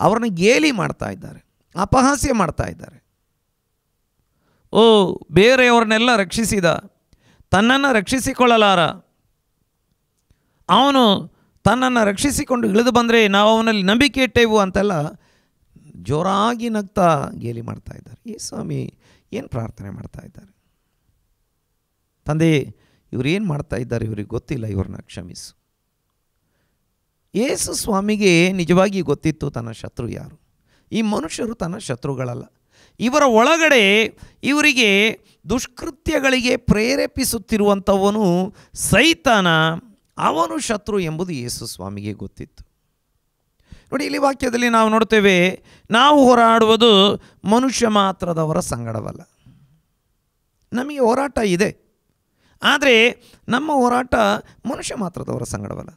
ಅವ್ರನ್ನ ಗೇಲಿ ಮಾಡ್ತಾ ಇದ್ದಾರೆ, ಅಪಹಾಸ್ಯ ಮಾಡ್ತಾ ಇದ್ದಾರೆ. ಓ, ಬೇರೆಯವ್ರನ್ನೆಲ್ಲ ರಕ್ಷಿಸಿದ, ತನ್ನನ್ನು ರಕ್ಷಿಸಿಕೊಳ್ಳಲಾರ, ಅವನು ತನ್ನನ್ನು ರಕ್ಷಿಸಿಕೊಂಡು ಇಳಿದು ಬಂದರೆ ನಾವು ಅವನಲ್ಲಿ ನಂಬಿಕೆ ಇಟ್ಟೆವು ಅಂತೆಲ್ಲ ಜೋರಾಗಿ ನಗ್ತಾ ಗೇಲಿ ಮಾಡ್ತಾ ಇದ್ದಾರೆ. ಈ ಸ್ವಾಮಿ ಏನು ಪ್ರಾರ್ಥನೆ ಮಾಡ್ತಾ ಇದ್ದಾರೆ? ತಂದೆ, ಇವ್ರು ಏನು ಮಾಡ್ತಾ ಇದ್ದಾರೆ ಇವ್ರಿಗೆ ಗೊತ್ತಿಲ್ಲ, ಇವ್ರನ್ನ ಕ್ಷಮಿಸು. ಯೇಸು ಸ್ವಾಮಿಗೆ ನಿಜವಾಗಿ ಗೊತ್ತಿತ್ತು ತನ್ನ ಶತ್ರು ಯಾರು. ಈ ಮನುಷ್ಯರು ತನ್ನ ಶತ್ರುಗಳಲ್ಲ. ಇವರ ಒಳಗಡೆ ಇವರಿಗೆ ದುಷ್ಕೃತ್ಯಗಳಿಗೆ ಪ್ರೇರೇಪಿಸುತ್ತಿರುವಂಥವನು ಸೈತಾನ, ಅವನು ಶತ್ರು ಎಂಬುದು ಯೇಸು ಸ್ವಾಮಿಗೆ ಗೊತ್ತಿತ್ತು. ನೋಡಿ, ಇಲ್ಲಿ ವಾಕ್ಯದಲ್ಲಿ ನಾವು ನೋಡ್ತೇವೆ, ನಾವು ಹೋರಾಡುವುದು ಮನುಷ್ಯ ಮಾತ್ರದವರ ಸಂಗಡವಲ್ಲ. ನಮಗೆ ಹೋರಾಟ ಇದೆ, ಆದರೆ ನಮ್ಮ ಹೋರಾಟ ಮನುಷ್ಯ ಮಾತ್ರದವರ ಸಂಗಡವಲ್ಲ.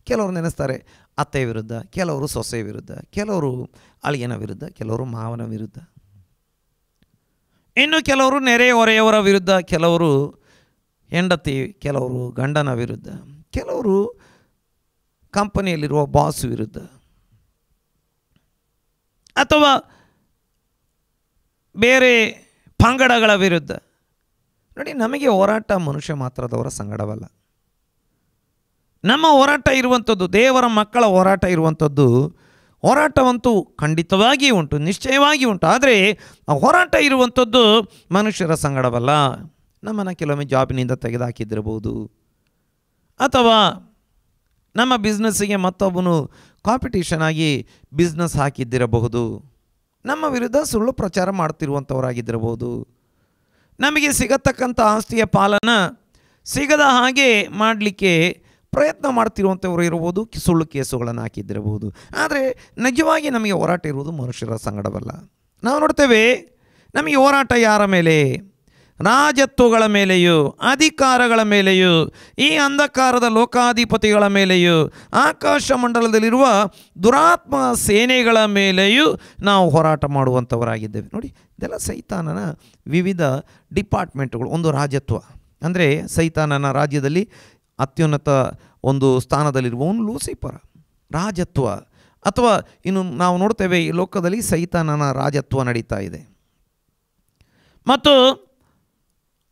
ಕೆಲವರು ನೆನೆಸ್ತಾರೆ ಅತ್ತೆ ವಿರುದ್ಧ, ಕೆಲವರು ಸೊಸೆ ವಿರುದ್ಧ, ಕೆಲವರು ಅಳಿಯನ ವಿರುದ್ಧ, ಕೆಲವರು ಮಾವನ ವಿರುದ್ಧ, ಇನ್ನು ಕೆಲವರು ನೆರೆಹೊರೆಯವರ ವಿರುದ್ಧ, ಕೆಲವರು ಹೆಂಡತಿ, ಕೆಲವರು ಗಂಡನ ವಿರುದ್ಧ, ಕೆಲವರು ಕಂಪನಿಯಲ್ಲಿರುವ ಬಾಸ್ ವಿರುದ್ಧ, ಅಥವಾ ಬೇರೆ ಪಂಗಡಗಳ ವಿರುದ್ಧ. ನೋಡಿ, ನಮಗೆ ಹೋರಾಟ ಮನುಷ್ಯ ಮಾತ್ರದವರ ಸಂಗಡವಲ್ಲ. ನಮ್ಮ ಹೋರಾಟ ಇರುವಂಥದ್ದು, ದೇವರ ಮಕ್ಕಳ ಹೋರಾಟ ಇರುವಂಥದ್ದು, ಹೋರಾಟವಂತೂ ಖಂಡಿತವಾಗಿ ಉಂಟು, ನಿಶ್ಚಯವಾಗಿ ಉಂಟು. ಆದರೆ ಆ ಹೋರಾಟ ಇರುವಂಥದ್ದು ಮನುಷ್ಯರ ಸಂಗಡವಲ್ಲ. ನಮ್ಮನ್ನು ಕೆಲವೊಮ್ಮೆ ಜಾಬಿನಿಂದ ತೆಗೆದುಹಾಕಿದ್ದಿರಬಹುದು, ಅಥವಾ ನಮ್ಮ ಬಿಸ್ನೆಸ್ಸಿಗೆ ಮತ್ತೊಬ್ಬನು ಕಾಂಪಿಟೇಷನ್ ಆಗಿ ಬಿಸ್ನೆಸ್ ಹಾಕಿದ್ದಿರಬಹುದು, ನಮ್ಮ ವಿರುದ್ಧ ಸುಳ್ಳು ಪ್ರಚಾರ ಮಾಡ್ತಿರುವಂಥವರಾಗಿದ್ದಿರಬಹುದು, ನಮಗೆ ಸಿಗತಕ್ಕಂಥ ಆಸ್ತಿಯ ಪಾಲನ್ನು ಸಿಗದ ಹಾಗೆ ಮಾಡಲಿಕ್ಕೆ ಪ್ರಯತ್ನ ಮಾಡ್ತಿರುವಂಥವ್ರು ಇರ್ಬೋದು, ಸುಳ್ಳು ಕೇಸುಗಳನ್ನು ಹಾಕಿದ್ದಿರಬಹುದು. ಆದರೆ ನಿಜವಾಗಿ ನಮಗೆ ಹೋರಾಟ ಇರುವುದು ಮನುಷ್ಯರ ಸಂಗಡವಲ್ಲ. ನಾವು ನೋಡ್ತೇವೆ, ನಮಗೆ ಹೋರಾಟ ಯಾರ ಮೇಲೆ? ರಾಜತ್ವಗಳ ಮೇಲೆಯೂ, ಅಧಿಕಾರಗಳ ಮೇಲೆಯೂ, ಈ ಅಂಧಕಾರದ ಲೋಕಾಧಿಪತಿಗಳ ಮೇಲೆಯೂ, ಆಕಾಶ ಮಂಡಲದಲ್ಲಿರುವ ದುರಾತ್ಮ ಸೇನೆಗಳ ಮೇಲೆಯೂ ನಾವು ಹೋರಾಟ ಮಾಡುವಂಥವರಾಗಿದ್ದೇವೆ. ನೋಡಿ, ಇದೆಲ್ಲ ಸೈತಾನನ ವಿವಿಧ ಡಿಪಾರ್ಟ್ಮೆಂಟ್ಗಳು. ಒಂದು ರಾಜತ್ವ ಅಂದರೆ ಸೈತಾನನ ರಾಜ್ಯದಲ್ಲಿ ಅತ್ಯುನ್ನತ ಒಂದು ಸ್ಥಾನದಲ್ಲಿರುವವನು ಲೂಸಿಫರ. ರಾಜತ್ವ, ಅಥವಾ ಇನ್ನು ನಾವು ನೋಡ್ತೇವೆ ಈ ಲೋಕದಲ್ಲಿ ಸೈತಾನನ ರಾಜತ್ವ ನಡೀತಾ ಇದೆ. ಮತ್ತು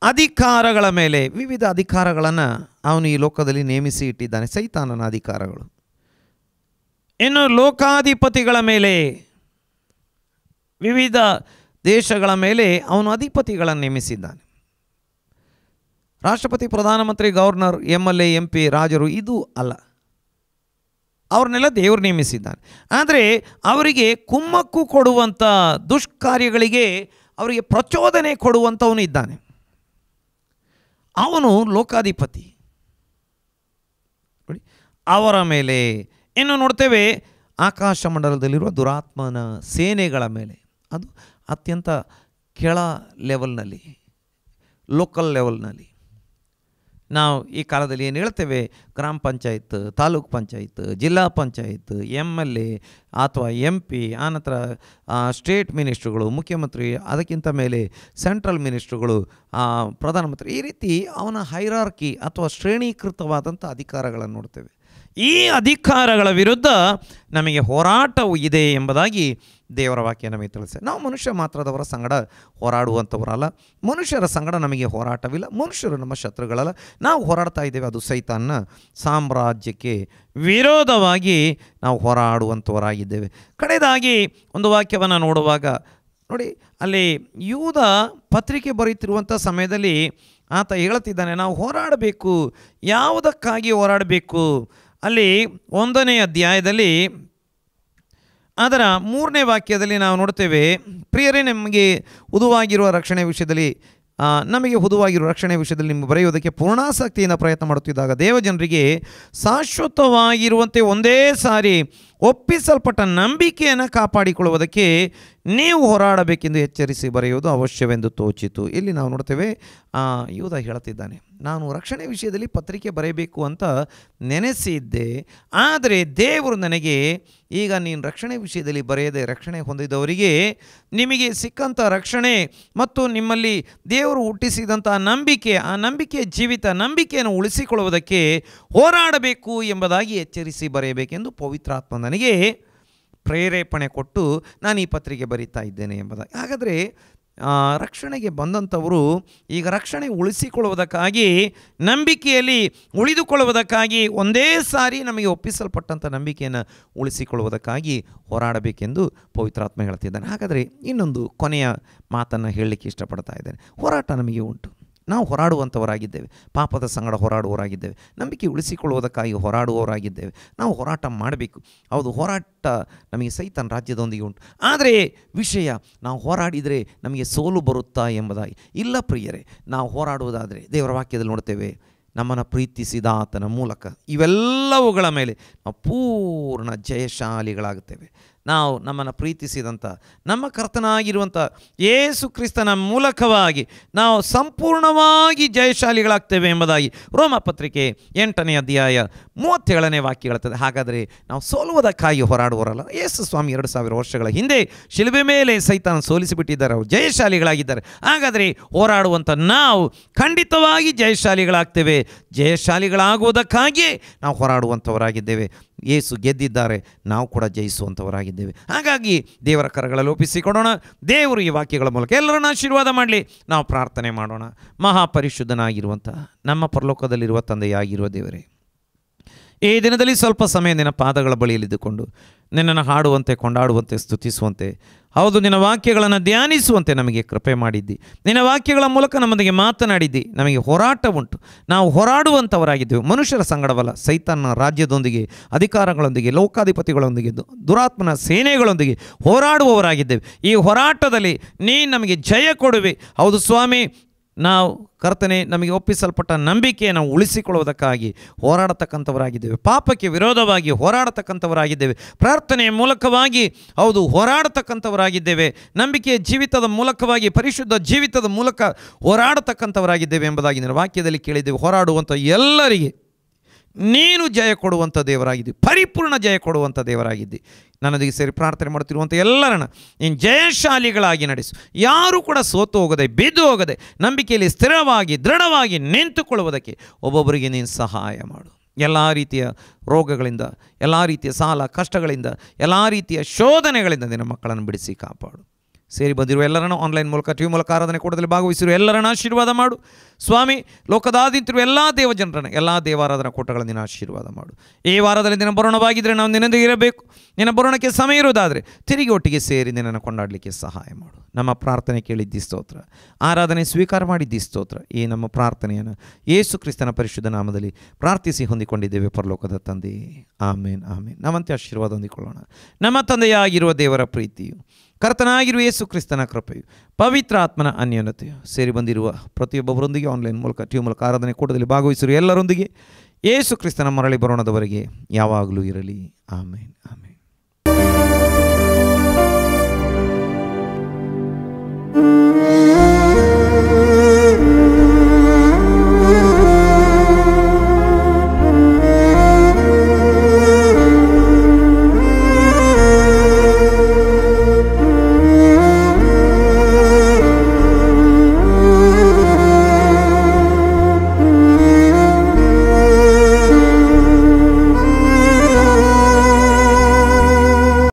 ಅಧಿಕಾರಗಳ ಮೇಲೆ ವಿವಿಧ ಅಧಿಕಾರಗಳನ್ನು ಅವನು ಈ ಲೋಕದಲ್ಲಿ ನೇಮಿಸಿ ಇಟ್ಟಿದ್ದಾನೆ, ಸೈತಾನನ ಅಧಿಕಾರಗಳು. ಇನ್ನು ಲೋಕಾಧಿಪತಿಗಳ ಮೇಲೆ, ವಿವಿಧ ದೇಶಗಳ ಮೇಲೆ ಅವನು ಅಧಿಪತಿಗಳನ್ನು ನೇಮಿಸಿದ್ದಾನೆ. ರಾಷ್ಟ್ರಪತಿ, ಪ್ರಧಾನಮಂತ್ರಿ, ಗವರ್ನರ್, MLA, MP, ರಾಜರು ಇದು ಅಲ್ಲ, ಅವ್ರನ್ನೆಲ್ಲ ದೇವರು ನೇಮಿಸಿದ್ದಾನೆ. ಆದರೆ ಅವರಿಗೆ ಕುಮ್ಮಕ್ಕು ಕೊಡುವಂಥ ದುಷ್ಕಾರ್ಯಗಳಿಗೆ ಅವರಿಗೆ ಪ್ರಚೋದನೆ ಕೊಡುವಂಥವನು ಇದ್ದಾನೆ, ಅವನು ಲೋಕಾಧಿಪತಿ. ನೋಡಿ, ಅವರ ಮೇಲೆ. ಇನ್ನು ನೋಡ್ತೇವೆ ಆಕಾಶ ಮಂಡಲದಲ್ಲಿರುವ ದುರಾತ್ಮನ ಸೇನೆಗಳ ಮೇಲೆ, ಅದು ಅತ್ಯಂತ ಕೆಳ ಲೆವೆಲ್ನಲ್ಲಿ, ಲೋಕಲ್ ಲೆವೆಲ್ನಲ್ಲಿ. ನಾವು ಈ ಕಾಲದಲ್ಲಿ ಏನು ಹೇಳ್ತೇವೆ, ಗ್ರಾಮ ಪಂಚಾಯತ್, ತಾಲೂಕು ಪಂಚಾಯತ್, ಜಿಲ್ಲಾ ಪಂಚಾಯತ್, MLA ಅಥವಾ MP, ಆನಂತರ ಸ್ಟೇಟ್ ಮಿನಿಸ್ಟ್ರುಗಳು, ಮುಖ್ಯಮಂತ್ರಿ, ಅದಕ್ಕಿಂತ ಮೇಲೆ ಸೆಂಟ್ರಲ್ ಮಿನಿಸ್ಟ್ರುಗಳು, ಪ್ರಧಾನಮಂತ್ರಿ, ಈ ರೀತಿ ಅವನ ಹೈರಾರ್ಕಿ ಅಥವಾ ಶ್ರೇಣೀಕೃತವಾದಂಥ ಅಧಿಕಾರಗಳನ್ನು ನೋಡ್ತೇವೆ. ಈ ಅಧಿಕಾರಗಳ ವಿರುದ್ಧ ನಮಗೆ ಹೋರಾಟವು ಇದೆ ಎಂಬುದಾಗಿ ದೇವರ ವಾಕ್ಯ ನಮಗೆ ತಿಳಿಸ್ತದೆ. ನಾವು ಮನುಷ್ಯ ಮಾತ್ರದವರ ಸಂಗಡ ಹೋರಾಡುವಂಥವರಲ್ಲ, ಮನುಷ್ಯರ ಸಂಗಡ ನಮಗೆ ಹೋರಾಟವಿಲ್ಲ, ಮನುಷ್ಯರು ನಮ್ಮ ಶತ್ರುಗಳಲ್ಲ. ನಾವು ಹೋರಾಡ್ತಾ ಇದ್ದೇವೆ, ಅದು ಸೈತಾನನ ಸಾಮ್ರಾಜ್ಯಕ್ಕೆ ವಿರೋಧವಾಗಿ ನಾವು ಹೋರಾಡುವಂಥವರಾಗಿದ್ದೇವೆ. ಕಡೆಯದಾಗಿ ಒಂದು ವಾಕ್ಯವನ್ನು ನೋಡುವಾಗ ನೋಡಿ, ಅಲ್ಲಿ ಯೂದ ಪತ್ರಿಕೆ ಬರೆಯುತ್ತಿರುವಂಥ ಸಮಯದಲ್ಲಿ ಆತ ಹೇಳುತ್ತಿದ್ದಾನೆ, ನಾವು ಹೋರಾಡಬೇಕು. ಯಾವುದಕ್ಕಾಗಿ ಹೋರಾಡಬೇಕು? ಅಲ್ಲಿ 1ನೇ ಅಧ್ಯಾಯದಲ್ಲಿ ಅದರ 3ನೇ ವಾಕ್ಯದಲ್ಲಿ ನಾವು ನೋಡ್ತೇವೆ, ಪ್ರಿಯರೇ, ನಮಗೆ ಹುದುವಾಗಿರುವ ರಕ್ಷಣೆ ವಿಷಯದಲ್ಲಿ ನಿಮಗೆ ಬರೆಯುವುದಕ್ಕೆ ಪೂರ್ಣಾಸಕ್ತಿಯಿಂದ ಪ್ರಯತ್ನ ಮಾಡುತ್ತಿದ್ದಾಗ ದೇವಜನರಿಗೆ ಶಾಶ್ವತವಾಗಿರುವಂತೆ ಒಂದೇ ಸಾರಿ ಒಪ್ಪಿಸಲ್ಪಟ್ಟ ನಂಬಿಕೆಯನ್ನು ಕಾಪಾಡಿಕೊಳ್ಳುವುದಕ್ಕೆ ನೀವು ಹೋರಾಡಬೇಕೆಂದು ಎಚ್ಚರಿಸಿ ಬರೆಯುವುದು ಅವಶ್ಯವೆಂದು ತೋಚಿತು. ಇಲ್ಲಿ ನಾವು ನೋಡ್ತೇವೆ, ಯೂದ ಹೇಳುತ್ತಿದ್ದಾನೆ, ನಾನು ರಕ್ಷಣೆ ವಿಷಯದಲ್ಲಿ ಪತ್ರಿಕೆ ಬರೆಯಬೇಕು ಅಂತ ನೆನೆಸಿದ್ದೆ, ಆದರೆ ದೇವರು ನನಗೆ ಈಗ ನೀನು ರಕ್ಷಣೆ ವಿಷಯದಲ್ಲಿ ಬರೆಯದೆ ರಕ್ಷಣೆ ಹೊಂದಿದವರಿಗೆ ನಿಮಗೆ ಸಿಕ್ಕಂಥ ರಕ್ಷಣೆ ಮತ್ತು ನಿಮ್ಮಲ್ಲಿ ದೇವರು ಹುಟ್ಟಿಸಿದಂಥ ನಂಬಿಕೆ, ಆ ನಂಬಿಕೆಯ ಜೀವಿತ, ನಂಬಿಕೆಯನ್ನು ಉಳಿಸಿಕೊಳ್ಳುವುದಕ್ಕೆ ಹೋರಾಡಬೇಕು ಎಂಬುದಾಗಿ ಎಚ್ಚರಿಸಿ ಬರೆಯಬೇಕೆಂದು ಪವಿತ್ರಾತ್ಮ ನನಗೆ ಪ್ರೇರೇಪಣೆ ಕೊಟ್ಟು ನಾನು ಈ ಪತ್ರಿಕೆ ಬರೀತಾ ಇದ್ದೇನೆ ಎಂಬುದಾಗಿ. ಹಾಗಾದರೆ ರಕ್ಷಣೆಗೆ ಬಂದಂಥವರು ಈಗ ರಕ್ಷಣೆ ಉಳಿಸಿಕೊಳ್ಳುವುದಕ್ಕಾಗಿ, ನಂಬಿಕೆಯಲ್ಲಿ ಉಳಿದುಕೊಳ್ಳುವುದಕ್ಕಾಗಿ, ಒಂದೇ ಸಾರಿ ನಮಗೆ ಒಪ್ಪಿಸಲ್ಪಟ್ಟಂಥ ನಂಬಿಕೆಯನ್ನು ಉಳಿಸಿಕೊಳ್ಳುವುದಕ್ಕಾಗಿ ಹೋರಾಡಬೇಕೆಂದು ಪವಿತ್ರಾತ್ಮ ಹೇಳ್ತಿದ್ದಾನೆ. ಹಾಗಾದರೆ ಇನ್ನೊಂದು ಕೊನೆಯ ಮಾತನ್ನು ಹೇಳಲಿಕ್ಕೆ ಇಷ್ಟಪಡ್ತಾ ಇದ್ದೇನೆ. ಹೋರಾಟ ನಮಗೆ ಉಂಟು. ನಾವು ಹೋರಾಡುವಂಥವರಾಗಿದ್ದೇವೆ, ಪಾಪದ ಸಂಗಡ ಹೋರಾಡುವವರಾಗಿದ್ದೇವೆ, ನಂಬಿಕೆ ಉಳಿಸಿಕೊಳ್ಳುವುದಕ್ಕಾಗಿ ಹೋರಾಡುವವರಾಗಿದ್ದೇವೆ. ನಾವು ಹೋರಾಟ ಮಾಡಬೇಕು. ಹೌದು, ಹೋರಾಟ ನಮಗೆ ಸೈತಾನ ರಾಜ್ಯದೊಂದಿಗೆ ಉಂಟು. ಆದರೆ ವಿಷಯ, ನಾವು ಹೋರಾಡಿದರೆ ನಮಗೆ ಸೋಲು ಬರುತ್ತಾ ಎಂಬುದಾಗಿ ಇಲ್ಲ ಪ್ರಿಯರೇ. ನಾವು ಹೋರಾಡುವುದಾದರೆ ದೇವರ ವಾಕ್ಯದಲ್ಲಿ ನೋಡ್ತೇವೆ, ನಮ್ಮನ್ನು ಪ್ರೀತಿಸಿದ ಆತನ ಮೂಲಕ ಇವೆಲ್ಲವುಗಳ ಮೇಲೆ ನಾವು ಪೂರ್ಣ ಜಯಶಾಲಿಗಳಾಗುತ್ತೇವೆ. ನಾವು ನಮ್ಮನ್ನು ಪ್ರೀತಿಸಿದಂಥ ನಮ್ಮ ಕರ್ತನಾಗಿರುವಂಥ ಯೇಸು ಕ್ರಿಸ್ತನ ಮೂಲಕವಾಗಿ ನಾವು ಸಂಪೂರ್ಣವಾಗಿ ಜಯಶಾಲಿಗಳಾಗ್ತೇವೆ ಎಂಬುದಾಗಿ ರೋಮ ಪತ್ರಿಕೆ 8ನೇ ಅಧ್ಯಾಯ 37ನೇ ವಾಕ್ಯ ಹೇಳ್ತದೆ. ಹಾಗಾದರೆ ನಾವು ಸೋಲುವುದಕ್ಕಾಗಿ ಹೋರಾಡುವರಲ್ಲ. ಯೇಸು ಸ್ವಾಮಿ 2000 ವರ್ಷಗಳ ಹಿಂದೆ ಶಿಲುಬೆ ಮೇಲೆ ಸೈತಾನ ಸೋಲಿಸಿಬಿಟ್ಟಿದ್ದಾರೆ, ಅವರು ಜಯಶಾಲಿಗಳಾಗಿದ್ದಾರೆ. ಹಾಗಾದರೆ ಹೋರಾಡುವಂಥ ನಾವು ಖಂಡಿತವಾಗಿ ಜಯಶಾಲಿಗಳಾಗ್ತೇವೆ. ಜಯಶಾಲಿಗಳಾಗುವುದಕ್ಕಾಗಿಯೇ ನಾವು ಹೋರಾಡುವಂಥವರಾಗಿದ್ದೇವೆ. ಯೇಸು ಗೆದ್ದಿದ್ದಾರೆ, ನಾವು ಕೂಡ ಜಯಿಸುವಂಥವರಾಗಿದ್ದೇವೆ. ಹಾಗಾಗಿ ದೇವರ ಕರಗಳಲ್ಲಿ ಒಪ್ಪಿಸಿಕೊಡೋಣ. ದೇವರು ಈ ವಾಕ್ಯಗಳ ಮೂಲಕ ಎಲ್ಲರನ್ನ ಆಶೀರ್ವಾದ ಮಾಡಲಿ. ನಾವು ಪ್ರಾರ್ಥನೆ ಮಾಡೋಣ. ಮಹಾಪರಿಶುದ್ಧನಾಗಿರುವಂಥ ನಮ್ಮ ಪರಲೋಕದಲ್ಲಿರುವ ತಂದೆಯಾಗಿರುವ ದೇವರೇ, ಈ ದಿನದಲ್ಲಿ ಸ್ವಲ್ಪ ಸಮಯ ನಿನ್ನ ಪಾದಗಳ ಬಳಿಯಲ್ಲಿದ್ದುಕೊಂಡು ನಿನ್ನನ್ನು ಹಾಡುವಂತೆ, ಕೊಂಡಾಡುವಂತೆ, ಸ್ತುತಿಸುವಂತೆ, ಹೌದು ನಿನ್ನ ವಾಕ್ಯಗಳನ್ನು ಧ್ಯಾನಿಸುವಂತೆ ನಮಗೆ ಕೃಪೆ ಮಾಡಿದ್ದಿ. ನಿನ್ನ ವಾಕ್ಯಗಳ ಮೂಲಕ ನಮ್ಮೊಂದಿಗೆ ಮಾತನಾಡಿದ್ದಿ. ನಮಗೆ ಹೋರಾಟ ಉಂಟು. ನಾವು ಹೋರಾಡುವಂಥವರಾಗಿದ್ದೇವೆ. ಮನುಷ್ಯರ ಸಂಗಡವಲ್ಲ, ಸೈತಾನ ರಾಜ್ಯದೊಂದಿಗೆ, ಅಧಿಕಾರಗಳೊಂದಿಗೆ, ಲೋಕಾಧಿಪತಿಗಳೊಂದಿಗೆ, ದುರಾತ್ಮನ ಸೇನೆಗಳೊಂದಿಗೆ ಹೋರಾಡುವವರಾಗಿದ್ದೇವೆ. ಈ ಹೋರಾಟದಲ್ಲಿ ನೀನು ನಮಗೆ ಜಯ ಕೊಡುವೆ. ಹೌದು ಸ್ವಾಮಿ, ನಾವು ಕರ್ತನೆ ನಮಗೆ ಒಪ್ಪಿಸಲ್ಪಟ್ಟ ನಂಬಿಕೆಯನ್ನು ಉಳಿಸಿಕೊಳ್ಳುವುದಕ್ಕಾಗಿ ಹೋರಾಡತಕ್ಕಂಥವರಾಗಿದ್ದೇವೆ. ಪಾಪಕ್ಕೆ ವಿರೋಧವಾಗಿ ಹೋರಾಡತಕ್ಕಂಥವರಾಗಿದ್ದೇವೆ. ಪ್ರಾರ್ಥನೆಯ ಮೂಲಕವಾಗಿ ಹೌದು ಹೋರಾಡತಕ್ಕಂಥವರಾಗಿದ್ದೇವೆ. ನಂಬಿಕೆಯ ಜೀವಿತದ ಮೂಲಕವಾಗಿ, ಪರಿಶುದ್ಧ ಜೀವಿತದ ಮೂಲಕ ಹೋರಾಡತಕ್ಕಂಥವರಾಗಿದ್ದೇವೆ ಎಂಬುದಾಗಿ ನಿನ್ನ ವಾಕ್ಯದಲ್ಲಿ ಕೇಳಿದ್ದೇವೆ. ಹೋರಾಡುವಂಥ ಎಲ್ಲರಿಗೆ ನೀನು ಜಯ ಕೊಡುವಂಥ ದೇವರಾಗಿದ್ದಿ, ಪರಿಪೂರ್ಣ ಜಯ ಕೊಡುವಂಥ ದೇವರಾಗಿದ್ದಿ. ನನ್ನೊಂದಿಗೆ ಸೇರಿ ಪ್ರಾರ್ಥನೆ ಮಾಡ್ತಿರುವಂಥ ಎಲ್ಲರನ್ನ ನೀನು ಜಯಶಾಲಿಗಳಾಗಿ ನಡೆಸು. ಯಾರೂ ಕೂಡ ಸೋತು ಹೋಗದೆ, ಬಿದ್ದು ಹೋಗದೆ, ನಂಬಿಕೆಯಲ್ಲಿ ಸ್ಥಿರವಾಗಿ ದೃಢವಾಗಿ ನಿಂತುಕೊಳ್ಳುವುದಕ್ಕೆ ಒಬ್ಬೊಬ್ಬರಿಗೆ ನೀನು ಸಹಾಯ ಮಾಡು. ಎಲ್ಲ ರೀತಿಯ ರೋಗಗಳಿಂದ, ಎಲ್ಲ ರೀತಿಯ ಸಾಲ ಕಷ್ಟಗಳಿಂದ, ಎಲ್ಲ ರೀತಿಯ ಶೋಧನೆಗಳಿಂದ ನಿನ್ನ ಮಕ್ಕಳನ್ನು ಬಿಡಿಸಿ ಕಾಪಾಡು. ಸೇರಿ ಬಂದಿರುವ ಎಲ್ಲರನ್ನು ಆನ್ಲೈನ್ ಮೂಲಕ, ಟಿವಿ ಮೂಲಕ ಆರಾಧನೆ ಕೂಡದಲ್ಲಿ ಭಾಗವಹಿಸಿರುವ ಎಲ್ಲರನ್ನು ಆಶೀರ್ವಾದ ಮಾಡು ಸ್ವಾಮಿ. ಲೋಕದಾದ್ಯಂತಿರುವ ಎಲ್ಲ ದೇವಜನರನ್ನು, ಎಲ್ಲ ದೇವಾರಾಧನಾ ಕೂಟಗಳನ್ನು ನಿನ್ನ ಆಶೀರ್ವಾದ ಮಾಡು. ಈ ವಾರದಲ್ಲಿ ನಿನ್ನ ಬರೋಣವಾಗಿದ್ದರೆ ನಾವು ನಿನ್ನೊಂದಿಗೆ ಇರಬೇಕು. ನಿನ್ನ ಬರೋಣಕ್ಕೆ ಸಮಯ ಇರೋದಾದರೆ ತಿರುಗಿ ಒಟ್ಟಿಗೆ ಸೇರಿ ನಿನ್ನನ್ನು ಕೊಂಡಾಡಲಿಕ್ಕೆ ಸಹಾಯ ಮಾಡು. ನಮ್ಮ ಪ್ರಾರ್ಥನೆ ಕೇಳಿದ್ದಿ ಸ್ತೋತ್ರ, ಆರಾಧನೆ ಸ್ವೀಕಾರ ಮಾಡಿದ್ದಿ ಸ್ತೋತ್ರ. ಈ ನಮ್ಮ ಪ್ರಾರ್ಥನೆಯನ್ನು ಯೇಸು ಕ್ರಿಸ್ತನ ಪರಿಶುದ್ಧ ನಾಮದಲ್ಲಿ ಪ್ರಾರ್ಥಿಸಿ ಹೊಂದಿಕೊಂಡಿದ್ದೇವೆ ಪರಲೋಕದ ತಂದೆ. ಆಮೇನ್, ಆಮೇನ್. ನಮ್ಮಂತೆ ಆಶೀರ್ವಾದ ಹೊಂದಿಕೊಳ್ಳೋಣ. ನಮ್ಮ ತಂದೆಯಾಗಿರುವ ದೇವರ ಪ್ರೀತಿಯು, ಕರ್ತನಾಗಿರುವ ಯೇಸು ಕ್ರಿಸ್ತನ ಕೃಪೆಯು, ಪವಿತ್ರ ಆತ್ಮನ ಅನ್ಯೋನ್ಯತೆಯು ಸೇರಿ ಬಂದಿರುವ ಪ್ರತಿಯೊಬ್ಬರೊಂದಿಗೆ, ಆನ್ಲೈನ್ ಮೂಲಕ, ಟಿವಿ ಮೂಲಕ ಆರಾಧನೆ ಕೂಟದಲ್ಲಿ ಭಾಗವಹಿಸಿರುವ ಎಲ್ಲರೊಂದಿಗೆ ಯೇಸು ಕ್ರಿಸ್ತನ ಮರಳಿ ಬರೋಣದವರೆಗೆ ಯಾವಾಗಲೂ ಇರಲಿ. ಆಮೇನ್, ಆಮೇನ್.